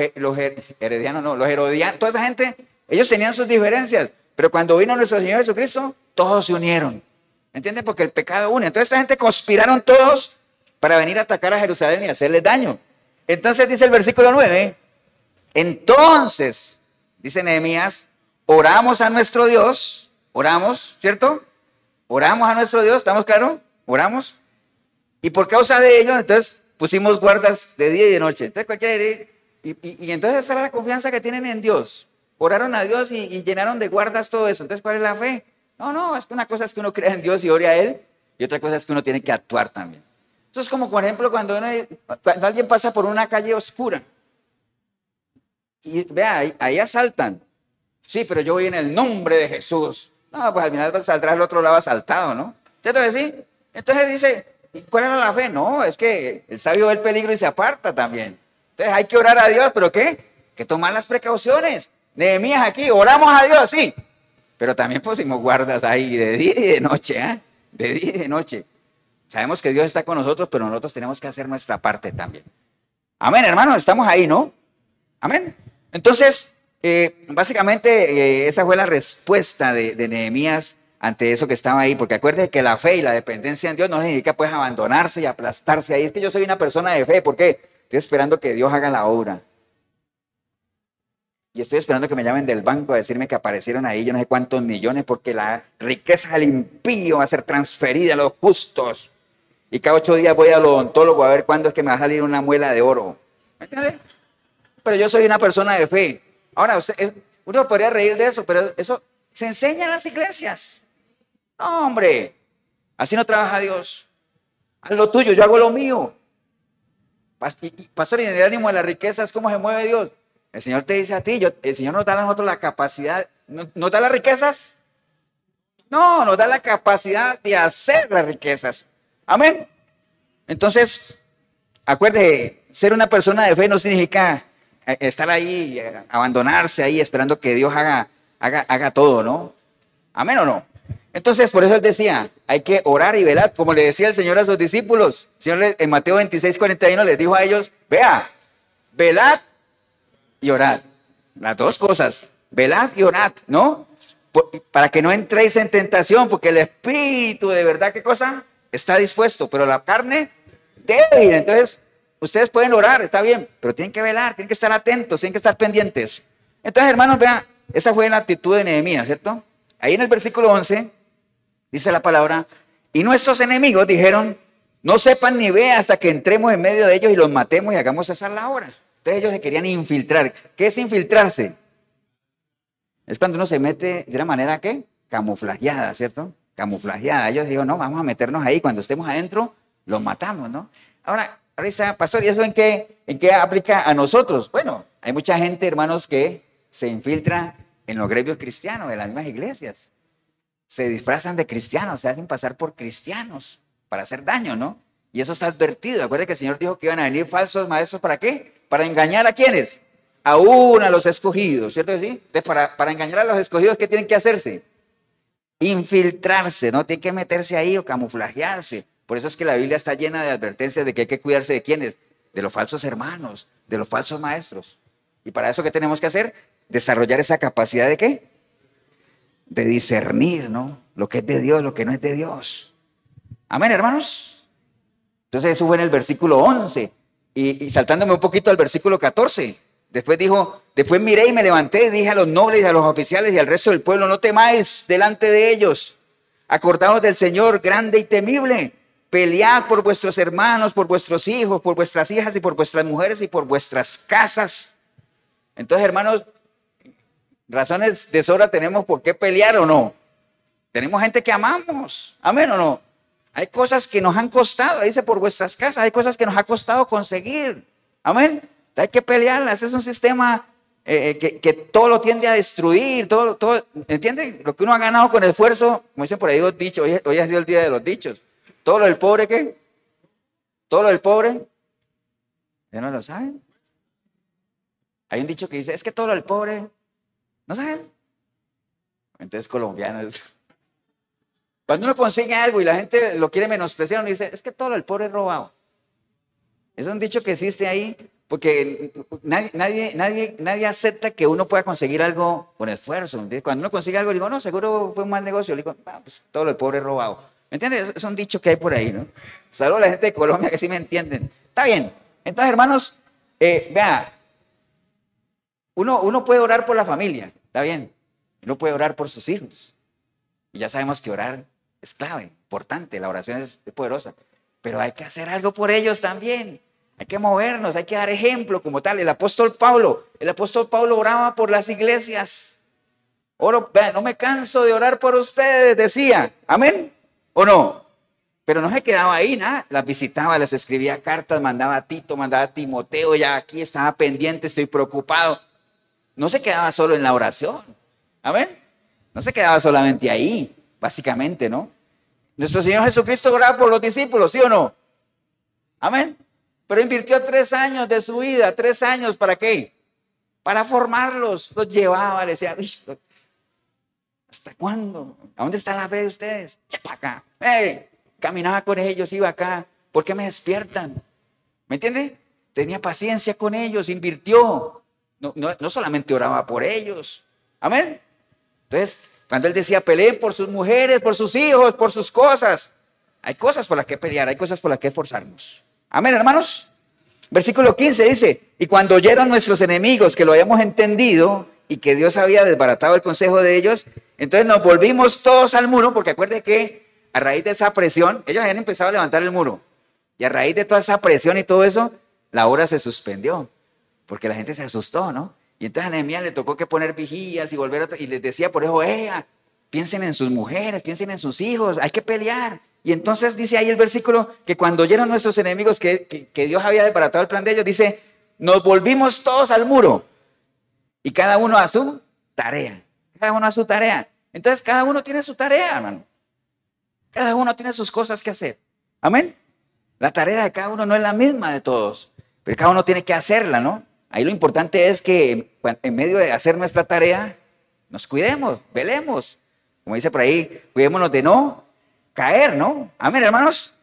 heredianos, no, los herodianos, toda esa gente, ellos tenían sus diferencias. Pero cuando vino nuestro Señor Jesucristo, todos se unieron. ¿Entienden? Porque el pecado une. Entonces esta gente conspiraron todos para venir a atacar a Jerusalén y hacerles daño. Entonces dice el versículo 9, entonces, dice Nehemías, oramos a nuestro Dios, oramos, ¿cierto? Oramos a nuestro Dios, ¿estamos claros? Oramos. Y por causa de ello, entonces pusimos guardas de día y de noche. Entonces cualquiera diría, y entonces esa es la confianza que tienen en Dios. oraron a Dios y llenaron de guardas todo eso. Entonces, ¿cuál es la fe? No, es que una cosa es que uno crea en Dios y ore a Él, y otra cosa es que uno tiene que actuar también. Eso es como, por ejemplo, cuando alguien pasa por una calle oscura, y vea, ahí asaltan. Sí, pero yo voy en el nombre de Jesús. No, pues al final saldrá al otro lado asaltado, ¿no? Entonces, sí. Entonces dice, ¿cuál era la fe? No, es que el sabio ve el peligro y se aparta también. Entonces hay que orar a Dios, ¿pero qué? Que tomar las precauciones. Nehemías aquí, oramos a Dios, sí. Pero también pusimos guardas ahí de día y de noche, ¿eh? De día y de noche. Sabemos que Dios está con nosotros, pero nosotros tenemos que hacer nuestra parte también. Amén, hermanos, estamos ahí, ¿no? Amén. Entonces, básicamente esa fue la respuesta de Nehemías ante eso que estaba ahí, porque acuérdense que la fe y la dependencia en Dios no significa pues abandonarse y aplastarse ahí. Es que yo soy una persona de fe, ¿por qué? Estoy esperando que Dios haga la obra. Y estoy esperando que me llamen del banco a decirme que aparecieron ahí yo no sé cuántos millones, porque la riqueza del impío va a ser transferida a los justos. Y cada 8 días voy al odontólogo a ver cuándo es que me va a salir una muela de oro. ¿Me entiendes? Pero yo soy una persona de fe. Ahora, uno podría reír de eso, pero eso se enseña en las iglesias. No, hombre, así no trabaja Dios. Haz lo tuyo, yo hago lo mío. Pastor, y en el ánimo de las riquezas, ¿cómo se mueve Dios? El Señor te dice a ti, el Señor nos da a nosotros la capacidad, ¿nos da las riquezas? No, nos da la capacidad de hacer las riquezas. Amén. Entonces, acuérdese, ser una persona de fe no significa estar ahí, abandonarse ahí, esperando que Dios haga todo, ¿no? Amén o no. Entonces, por eso él decía, hay que orar y velar, como le decía el Señor a sus discípulos. El Señor en Mateo 26:41 les dijo a ellos, vea, velad y orad. Las dos cosas, velad y orad, ¿no? Para que no entréis en tentación, porque el espíritu de verdad, ¿qué cosa? Está dispuesto, pero la carne débil. Entonces, ustedes pueden orar, está bien, pero tienen que velar, tienen que estar atentos, tienen que estar pendientes. Entonces, hermanos, vean, esa fue la actitud de Nehemías, ¿cierto? Ahí en el versículo 11, dice la palabra, y nuestros enemigos dijeron, no sepan ni vean hasta que entremos en medio de ellos y los matemos y hagamos cesar la obra. Entonces ellos se querían infiltrar. ¿Qué es infiltrarse? Es cuando uno se mete de una manera, ¿qué? Camuflajeada, ¿cierto? Camuflajeada. Ellos dijeron, no, vamos a meternos ahí. Cuando estemos adentro, los matamos, ¿no? Ahora está, pastor, ¿y eso en qué aplica a nosotros? Bueno, hay mucha gente, hermanos, que se infiltra en los gremios cristianos, de las mismas iglesias. Se disfrazan de cristianos, se hacen pasar por cristianos para hacer daño, ¿no? Y eso está advertido. Acuérdense que el Señor dijo que iban a venir falsos maestros, ¿para qué? Para engañar a ¿quiénes? Aún a los escogidos, ¿cierto que sí? Entonces, para engañar a los escogidos, ¿qué tienen que hacerse? Infiltrarse, ¿no? Tienen que meterse ahí o camuflajearse. Por eso es que la Biblia está llena de advertencias de que hay que cuidarse de ¿quiénes? De los falsos hermanos, de los falsos maestros. Y para eso, ¿qué tenemos que hacer? Desarrollar esa capacidad de ¿qué? De discernir, ¿no? Lo que es de Dios, lo que no es de Dios. Amén, hermanos. Entonces eso fue en el versículo 11. Y saltándome un poquito al versículo 14. Después dijo, después miré y me levanté y dije a los nobles y a los oficiales y al resto del pueblo, no temáis delante de ellos. Acordaos del Señor grande y temible. Pelead por vuestros hermanos, por vuestros hijos, por vuestras hijas y por vuestras mujeres y por vuestras casas. Entonces, hermanos, razones de sobra tenemos por qué pelear o no. Tenemos gente que amamos. Amén o no. Hay cosas que nos han costado, dice, por vuestras casas. Hay cosas que nos ha costado conseguir. Amén. Hay que pelearlas. Es un sistema que todo lo tiende a destruir. Todo, ¿entienden? Lo que uno ha ganado con esfuerzo, como dicen por ahí los dichos. Hoy es el día de los dichos. Todo lo del pobre, ¿qué? Todo lo del pobre. ¿Ya no lo saben? Hay un dicho que dice, es que todo lo del pobre. ¿No saben? Entonces, colombianos. Cuando uno consigue algo y la gente lo quiere menospreciar, uno dice, es que todo el pobre es robado. Es un dicho que existe ahí, porque nadie acepta que uno pueda conseguir algo con esfuerzo. Cuando uno consigue algo, digo, no, seguro fue un mal negocio. Le digo, pues todo el pobre es robado. ¿Me entiendes? Es un dicho que hay por ahí, ¿no? Saludos a la gente de Colombia que sí me entienden. Está bien. Entonces, hermanos, vea, uno puede orar por la familia, está bien. Uno puede orar por sus hijos. Y ya sabemos que orar es clave, importante, la oración es poderosa. Pero hay que hacer algo por ellos también. Hay que movernos, hay que dar ejemplo como tal. El apóstol Pablo oraba por las iglesias. Oro, no me canso de orar por ustedes, decía. Amén. ¿O no? Pero no se quedaba ahí, nada. Las visitaba, les escribía cartas, mandaba a Tito, mandaba a Timoteo, ya aquí estaba pendiente, estoy preocupado. No se quedaba solo en la oración. Amén. No se quedaba solamente ahí, básicamente, ¿no? Nuestro Señor Jesucristo oraba por los discípulos, ¿sí o no? Amén. Pero invirtió 3 años de su vida, 3 años, ¿para qué? Para formarlos. Los llevaba, les decía, ¿hasta cuándo? ¿A dónde está la fe de ustedes? Ya para acá. Caminaba con ellos, iba acá. ¿Por qué me despiertan? ¿Me entiende? Tenía paciencia con ellos, invirtió. No solamente oraba por ellos. Amén. Entonces, cuando él decía, peleen por sus mujeres, por sus hijos, por sus cosas. Hay cosas por las que pelear, hay cosas por las que esforzarnos. Amén, hermanos. Versículo 15 dice, y cuando oyeron nuestros enemigos que lo habíamos entendido y que Dios había desbaratado el consejo de ellos, entonces nos volvimos todos al muro, porque acuérdense que a raíz de esa presión, ellos habían empezado a levantar el muro, y a raíz de toda esa presión y todo eso, la obra se suspendió, porque la gente se asustó, ¿no? Y entonces a Nehemías le tocó que poner vigías y volver y les decía por eso, piensen en sus mujeres, piensen en sus hijos, hay que pelear. Y entonces dice ahí el versículo que cuando oyeron nuestros enemigos que Dios había desbaratado el plan de ellos, dice, nos volvimos todos al muro y cada uno a su tarea. Cada uno a su tarea. Entonces cada uno tiene su tarea, hermano. Cada uno tiene sus cosas que hacer. Amén. La tarea de cada uno no es la misma de todos, pero cada uno tiene que hacerla, ¿no? Ahí lo importante es que en medio de hacer nuestra tarea, nos cuidemos, velemos. Como dice por ahí, cuidémonos de no caer, ¿no? Amén, hermanos.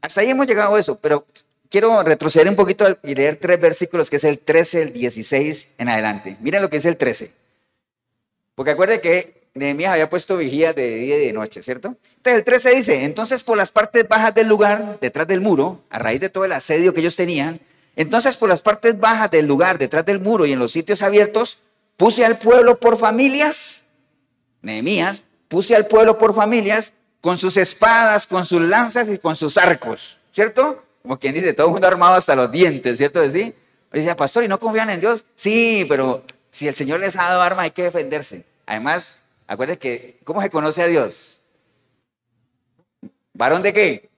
Hasta ahí hemos llegado a eso, pero quiero retroceder un poquito y leer 3 versículos, que es el 13, el 16 en adelante. Miren lo que es el 13. Porque acuérdense que Nehemías había puesto vigías de día y de noche, ¿cierto? Entonces el 13 dice, entonces por las partes bajas del lugar, detrás del muro, a raíz de todo el asedio que ellos tenían, entonces por las partes bajas del lugar, detrás del muro y en los sitios abiertos, puse al pueblo por familias, Nehemías, puse al pueblo por familias, con sus espadas, con sus lanzas y con sus arcos, ¿cierto? Como quien dice, todo el mundo armado hasta los dientes, ¿cierto? ¿Sí? Decía, pastor, ¿y no confían en Dios? Sí, pero si el Señor les ha dado armas, hay que defenderse. Además, acuérdense que, ¿cómo se conoce a Dios? ¿Varón de qué?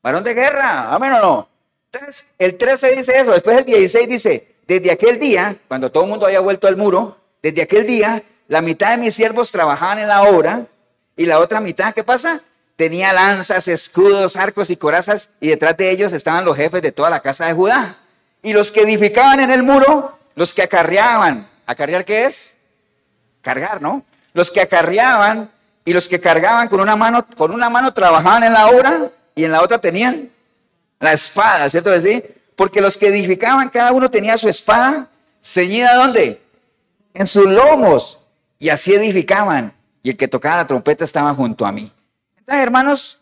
Varón de guerra, ¿amén o no? Entonces, el 13 dice eso, después el 16 dice, desde aquel día, cuando todo el mundo había vuelto al muro, desde aquel día, la mitad de mis siervos trabajaban en la obra, y la otra mitad, ¿qué pasa? Tenía lanzas, escudos, arcos y corazas, y detrás de ellos estaban los jefes de toda la casa de Judá. Y los que edificaban en el muro, los que acarreaban, ¿acarrear qué es? Cargar, ¿no? Los que acarreaban y los que cargaban con una mano trabajaban en la obra, y en la otra tenían la espada, ¿cierto? ¿Sí? Porque los que edificaban, cada uno tenía su espada ceñida, ¿dónde? En sus lomos, y así edificaban, y el que tocaba la trompeta estaba junto a mí. Entonces, hermanos,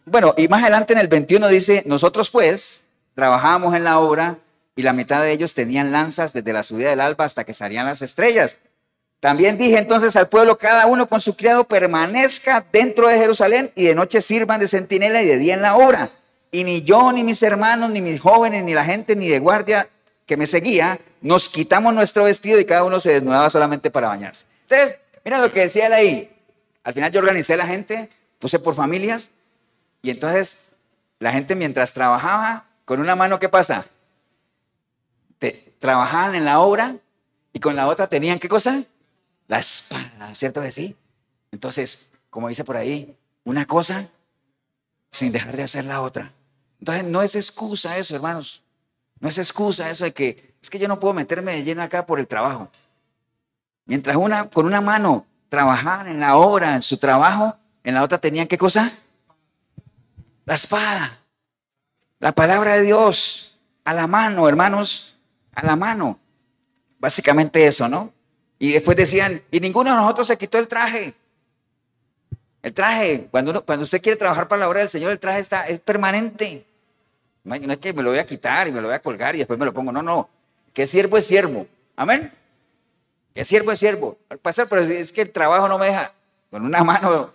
bueno, y más adelante en el 21 dice, nosotros pues trabajábamos en la obra, y la mitad de ellos tenían lanzas desde la subida del alba hasta que salían las estrellas. También dije entonces al pueblo, cada uno con su criado permanezca dentro de Jerusalén, y de noche sirvan de centinela y de día en la obra. Y ni yo, ni mis hermanos, ni mis jóvenes, ni la gente, ni de guardia que me seguía, nos quitamos nuestro vestido y cada uno se desnudaba solamente para bañarse. Entonces, mira lo que decía él ahí. Al final yo organicé a la gente, puse por familias, y entonces la gente mientras trabajaba, con una mano, ¿qué pasa? Trabajaban en la obra y con la otra tenían, ¿qué cosa? La espada, ¿cierto que sí? Entonces, como dice por ahí, una cosa sin dejar de hacer la otra. Entonces, no es excusa eso, hermanos. No es excusa eso de que, es que yo no puedo meterme de lleno acá por el trabajo. Mientras con una mano trabajaban en la obra, en su trabajo, en la otra tenían, ¿qué cosa? La espada. La palabra de Dios a la mano, hermanos, a la mano. Básicamente eso, ¿no? Y después decían, y ninguno de nosotros se quitó el traje. El traje, cuando usted quiere trabajar para la obra del Señor, el traje es permanente. No es que me lo voy a quitar y me lo voy a colgar y después me lo pongo. No. Que siervo es siervo. Amén. Que siervo es siervo. Al pasar, pero es que el trabajo no me deja. Con una mano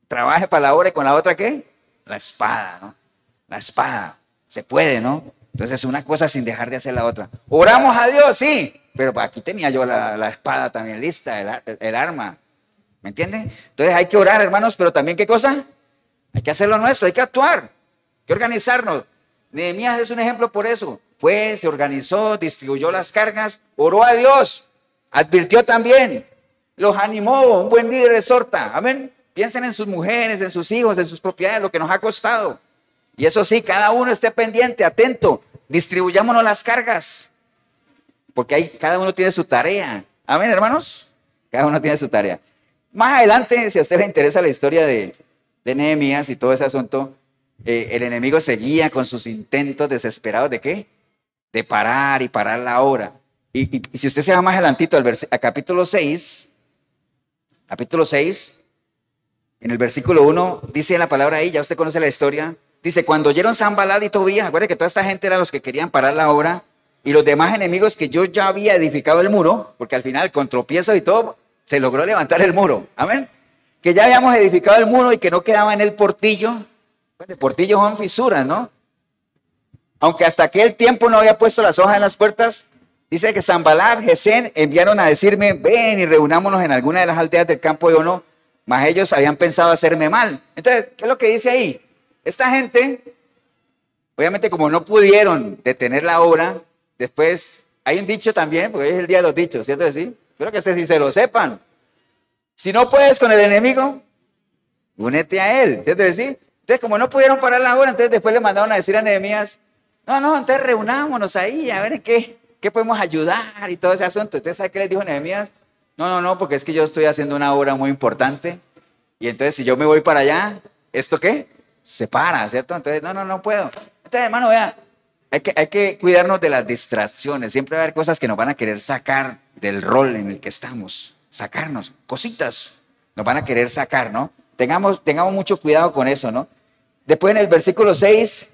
trabaje para la obra y con la otra, ¿qué? La espada, ¿no? La espada. Se puede, ¿no? Entonces una cosa sin dejar de hacer la otra. Oramos a Dios, sí, pero aquí tenía yo la espada también lista, el arma. ¿Me entienden? Entonces hay que orar, hermanos, pero también ¿qué cosa? Hay que hacer lo nuestro, hay que actuar, hay que organizarnos. Nehemías es un ejemplo por eso. Fue, se organizó, distribuyó las cargas, oró a Dios, advirtió también, los animó, un buen líder exhorta. Amén. Piensen en sus mujeres, en sus hijos, en sus propiedades, lo que nos ha costado. Y eso sí, cada uno esté pendiente, atento, distribuyámonos las cargas, porque ahí cada uno tiene su tarea. Amén, hermanos. Cada uno tiene su tarea. Más adelante, si a usted le interesa la historia de Nehemías y todo ese asunto, el enemigo seguía con sus intentos desesperados ¿de qué? De parar y parar la obra. Y si usted se va más adelantito al capítulo 6, en el versículo 1, dice la palabra ahí, ya usted conoce la historia, dice, cuando oyeron Sanbalat y Tobías, acuérdate que toda esta gente era los que querían parar la obra, y los demás enemigos que yo ya había edificado el muro, porque al final con tropiezos y todo, se logró levantar el muro, amén, que ya habíamos edificado el muro y que no quedaba en el portillo. El portillo son fisuras, ¿no? Aunque hasta aquel tiempo no había puesto las hojas en las puertas, dice que Sanbalat, Gesén enviaron a decirme, ven y reunámonos en alguna de las aldeas del campo de Ono, mas ellos habían pensado hacerme mal. Entonces, ¿qué es lo que dice ahí? Esta gente, obviamente como no pudieron detener la obra, después hay un dicho también, porque hoy es el día de los dichos, ¿cierto? Sí. Espero que ustedes sí se lo sepan. Si no puedes con el enemigo, únete a él, ¿cierto? Sí. Entonces, como no pudieron parar la obra, entonces después le mandaron a decir a Nehemías, no, entonces reunámonos ahí, a ver qué podemos ayudar y todo ese asunto. Entonces, ¿sabe qué les dijo Nehemías? No, porque es que yo estoy haciendo una obra muy importante y entonces si yo me voy para allá, ¿esto qué? Se para, ¿cierto? Entonces, no puedo. Entonces, hermano, vea, hay que cuidarnos de las distracciones. Siempre va a haber cosas que nos van a querer sacar del rol en el que estamos, sacarnos, cositas, nos van a querer sacar, ¿no? Tengamos mucho cuidado con eso, ¿no? Después en el versículo 6,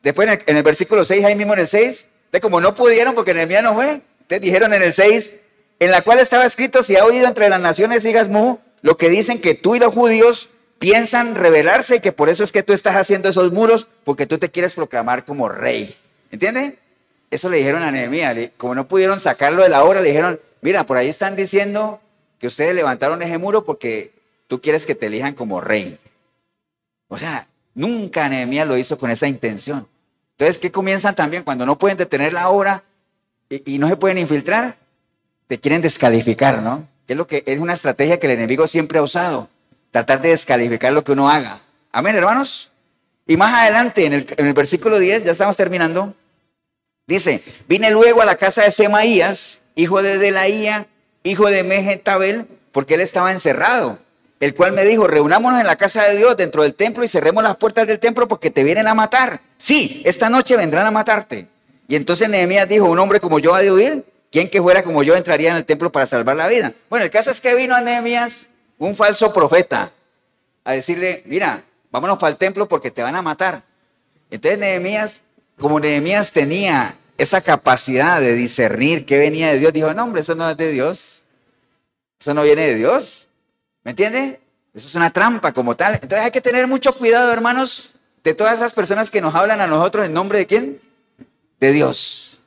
en el versículo 6, ahí mismo en el 6, de como no pudieron porque Nehemías no fue, te dijeron en el 6, en la cual estaba escrito, si ha oído entre las naciones, digas lo que dicen que tú y los judíos piensan rebelarse y que por eso es que tú estás haciendo esos muros, porque tú te quieres proclamar como rey. ¿Entiendes? Eso le dijeron a Nehemías, como no pudieron sacarlo de la obra, le dijeron, mira, por ahí están diciendo que ustedes levantaron ese muro porque tú quieres que te elijan como rey. O sea, nunca Nehemías lo hizo con esa intención. Entonces, ¿qué comienzan también? Cuando no pueden detener la obra y no se pueden infiltrar, te quieren descalificar, ¿no? Que es lo que es una estrategia que el enemigo siempre ha usado, tratar de descalificar lo que uno haga. Amén, hermanos. Y más adelante, en el versículo 10, ya estamos terminando, dice, vine luego a la casa de Semaías, hijo de Delaía, hijo de Mehetabel, porque él estaba encerrado, el cual me dijo, reunámonos en la casa de Dios dentro del templo y cerremos las puertas del templo porque te vienen a matar. Sí, esta noche vendrán a matarte. Y entonces Nehemías dijo, un hombre como yo ha de huir, ¿quién que fuera como yo entraría en el templo para salvar la vida? Bueno, el caso es que vino a Nehemías un falso profeta a decirle, mira, vámonos para el templo porque te van a matar. Entonces Nehemías, como Nehemías tenía esa capacidad de discernir qué venía de Dios, dijo, no hombre, eso no es de Dios, eso no viene de Dios. ¿Me entiende? Eso es una trampa como tal. Entonces hay que tener mucho cuidado, hermanos, de todas esas personas que nos hablan a nosotros en nombre de ¿quién? De Dios.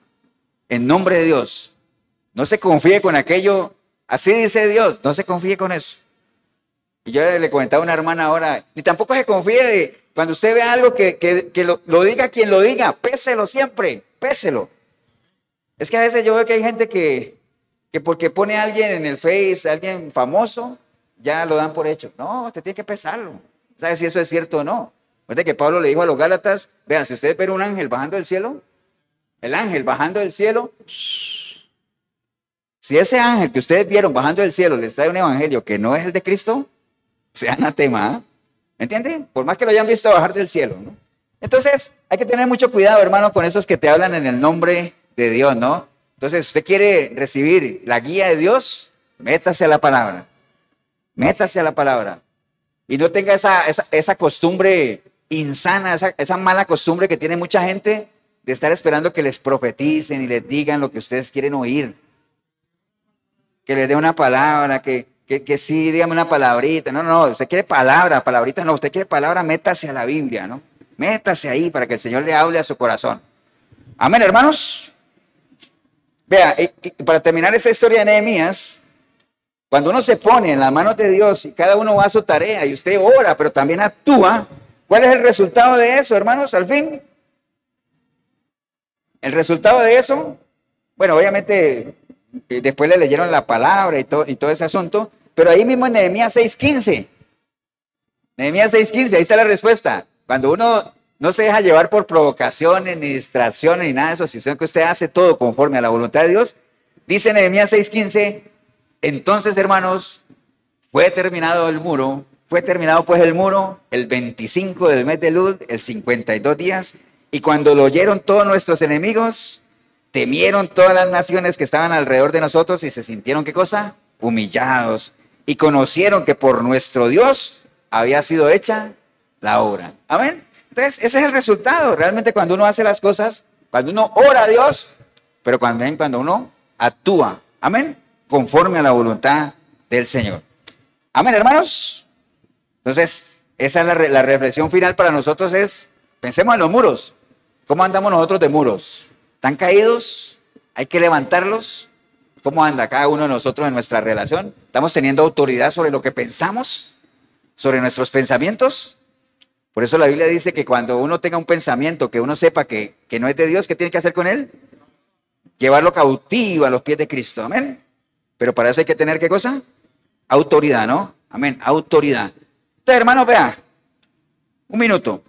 En nombre de Dios. No se confíe con aquello, así dice Dios, no se confíe con eso. Y yo le comentaba a una hermana ahora, ni tampoco se confíe de cuando usted ve algo que lo diga quien lo diga, péselo siempre, péselo. Es que a veces yo veo que hay gente que porque pone a alguien en el Face, a alguien famoso, ya lo dan por hecho. No, usted tiene que pesarlo. ¿Sabe si eso es cierto o no? Fíjate que Pablo le dijo a los Gálatas, vean, si ustedes ven un ángel bajando del cielo, el ángel bajando del cielo, si ese ángel que ustedes vieron bajando del cielo les trae un evangelio que no es el de Cristo, sea anatema, ¿eh? ¿Me entiende? Por más que lo hayan visto bajar del cielo, ¿no? Entonces, hay que tener mucho cuidado, hermano, con esos que te hablan en el nombre de Dios, ¿no? Entonces, usted quiere recibir la guía de Dios, métase a la palabra. Métase a la palabra. Y no tenga esa costumbre insana, esa mala costumbre que tiene mucha gente de estar esperando que les profeticen y les digan lo que ustedes quieren oír. Que les dé una palabra, que sí, dígame una palabrita. No, usted quiere palabrita, no, usted quiere palabra, métase a la Biblia, ¿no? Métase ahí para que el Señor le hable a su corazón. Amén, hermanos. Vea, para terminar esta historia de Nehemías, cuando uno se pone en las manos de Dios y cada uno va a su tarea y usted ora, pero también actúa, ¿cuál es el resultado de eso, hermanos? Al fin, el resultado de eso, bueno, obviamente después le leyeron la palabra y todo ese asunto, pero ahí mismo en Nehemías 6:15, Nehemías 6:15, ahí está la respuesta. Cuando uno no se deja llevar por provocaciones, ni distracciones, ni nada de eso, sino que usted hace todo conforme a la voluntad de Dios, dice Nehemías 6:15, entonces, hermanos, fue terminado pues el muro el 25 del mes de Elul, el 52 días, y cuando lo oyeron todos nuestros enemigos, temieron todas las naciones que estaban alrededor de nosotros y se sintieron, ¿qué cosa? Humillados, y conocieron que por nuestro Dios había sido hecha la obra. Amén. Entonces, ese es el resultado. Realmente cuando uno hace las cosas, cuando uno ora a Dios, pero cuando uno actúa, amén, conforme a la voluntad del Señor. Amén, hermanos. Entonces, esa es la reflexión final para nosotros es, pensemos en los muros. ¿Cómo andamos nosotros de muros? ¿Están caídos? ¿Hay que levantarlos? ¿Cómo anda cada uno de nosotros en nuestra relación? ¿Estamos teniendo autoridad sobre lo que pensamos? ¿Sobre nuestros pensamientos? Por eso la Biblia dice que cuando uno tenga un pensamiento que uno sepa que no es de Dios, ¿qué tiene que hacer con él? Llevarlo cautivo a los pies de Cristo. Amén. Pero para eso hay que tener, ¿qué cosa? Autoridad, ¿no? Amén, autoridad. Entonces, hermanos, vea, un minuto.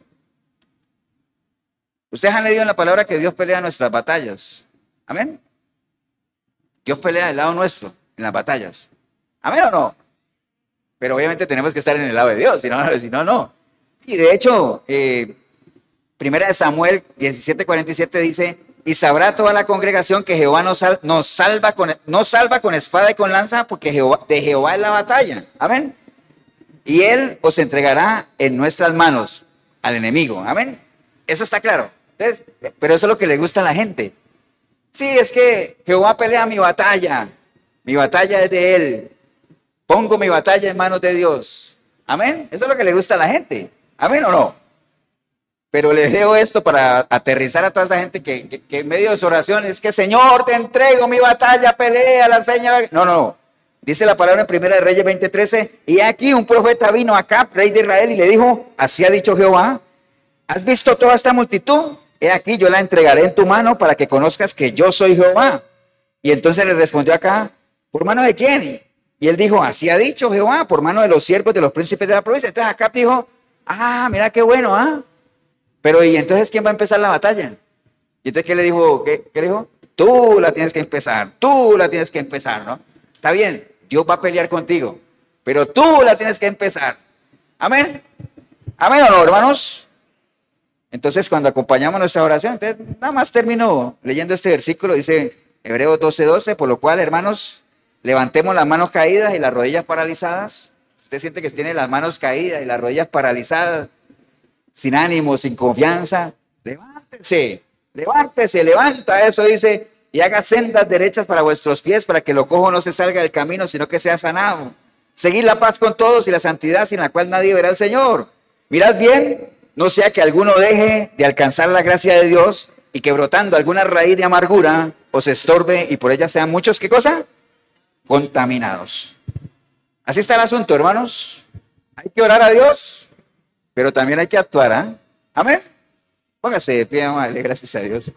Ustedes han leído en la palabra que Dios pelea nuestras batallas. Amén. Dios pelea del lado nuestro en las batallas. Amén o no. Pero obviamente tenemos que estar en el lado de Dios, si no, no. Y de hecho, primera de Samuel 17:47 dice, y sabrá toda la congregación que Jehová no salva con espada y con lanza, porque de Jehová es la batalla. Amén. Y él os entregará en nuestras manos al enemigo. Amén. Eso está claro. Entonces, pero eso es lo que le gusta a la gente. Sí, es que Jehová pelea mi batalla. Mi batalla es de él. Pongo mi batalla en manos de Dios. Amén. Eso es lo que le gusta a la gente. Amén o no. Pero les leo esto para aterrizar a toda esa gente que en medio de su oración es que Señor, te entrego mi batalla, pelea la Señor. No. Dice la palabra en 1 de Reyes 20:13, y aquí un profeta vino a Acab, rey de Israel, y le dijo, así ha dicho Jehová, ¿has visto toda esta multitud? He aquí, yo la entregaré en tu mano para que conozcas que yo soy Jehová. Y entonces le respondió acá, ¿por mano de quién? Y él dijo, así ha dicho Jehová, por mano de los siervos de los príncipes de la provincia. Entonces Acab dijo, mira qué bueno, Pero ¿y entonces quién va a empezar la batalla? Y entonces ¿qué le dijo? ¿Qué le dijo? Tú la tienes que empezar, ¿no? Está bien, Dios va a pelear contigo, pero tú la tienes que empezar. Amén. Amén o no, hermanos. Entonces cuando acompañamos nuestra oración, entonces, nada más termino leyendo este versículo, dice Hebreos 12:12, por lo cual, hermanos, levantemos las manos caídas y las rodillas paralizadas. Usted siente que tiene las manos caídas y las rodillas paralizadas, sin ánimo, sin confianza, levanta eso, dice, y haga sendas derechas para vuestros pies, para que lo cojo no se salga del camino, sino que sea sanado. Seguid la paz con todos y la santidad, sin la cual nadie verá al Señor. Mirad bien, no sea que alguno deje de alcanzar la gracia de Dios, y que brotando alguna raíz de amargura os estorbe, y por ella sean muchos, ¿qué cosa? Contaminados. Así está el asunto, hermanos. Hay que orar a Dios, pero también hay que actuar, Amén. Póngase de pie, vamos a darle gracias a Dios.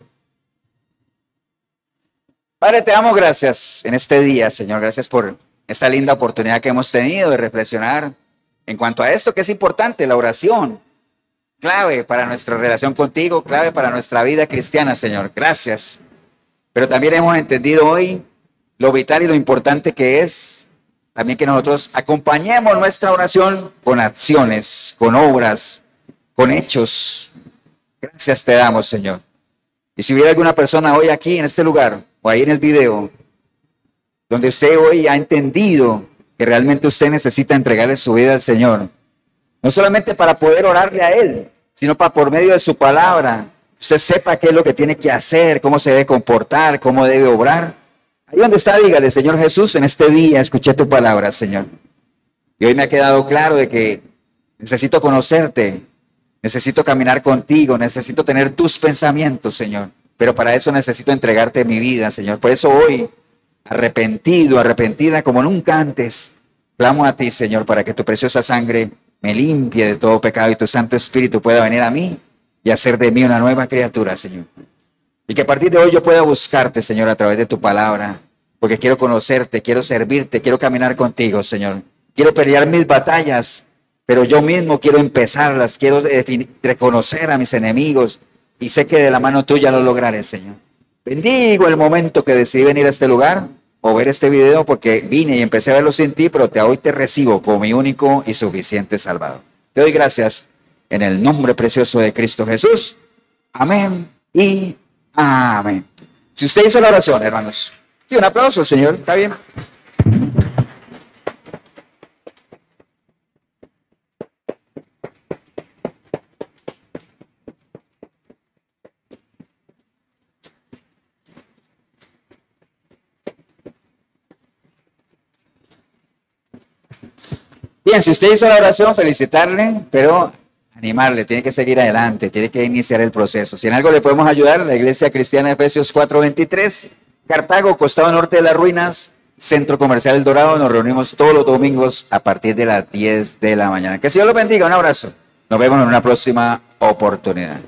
Padre, te damos gracias en este día, Señor. Gracias por esta linda oportunidad que hemos tenido de reflexionar en cuanto a esto que es importante, la oración. Clave para nuestra relación contigo, clave para nuestra vida cristiana, Señor. Gracias. Pero también hemos entendido hoy lo vital y lo importante que es también que nosotros acompañemos nuestra oración con acciones, con obras, con hechos. Gracias te damos, Señor. Y si hubiera alguna persona hoy aquí en este lugar o ahí en el video, donde usted hoy ha entendido que realmente usted necesita entregarle su vida al Señor, no solamente para poder orarle a Él, sino para por medio de su palabra, usted sepa qué es lo que tiene que hacer, cómo se debe comportar, cómo debe obrar. Ahí donde está, dígale, Señor Jesús, en este día escuché tu palabra, Señor. Y hoy me ha quedado claro de que necesito conocerte, Necesito caminar contigo, necesito tener tus pensamientos, Señor. Pero para eso necesito entregarte mi vida, Señor. Por eso hoy, arrepentido, arrepentida como nunca antes, clamo a ti, Señor, para que tu preciosa sangre me limpie de todo pecado y tu Santo Espíritu pueda venir a mí y hacer de mí una nueva criatura, Señor. Y que a partir de hoy yo pueda buscarte, Señor, a través de tu palabra, porque quiero conocerte, quiero servirte, quiero caminar contigo, Señor. Quiero pelear mis batallas, pero yo mismo quiero empezarlas, quiero reconocer a mis enemigos y sé que de la mano tuya lo lograré, Señor. Bendigo el momento que decidí venir a este lugar o ver este video, porque vine y empecé a verlo sin ti, pero hoy te recibo como mi único y suficiente Salvador. Te doy gracias en el nombre precioso de Cristo Jesús. Amén y amén. Si usted hizo la oración, hermanos, sí, un aplauso, Señor, está bien. Bien, si usted hizo la oración, felicitarle, pero animarle, tiene que seguir adelante, tiene que iniciar el proceso. Si en algo le podemos ayudar, la Iglesia Cristiana de Efesios 4:23, Cartago, costado norte de las ruinas, Centro Comercial El Dorado, nos reunimos todos los domingos a partir de las 10 de la mañana. Que el Señor los bendiga, un abrazo. Nos vemos en una próxima oportunidad.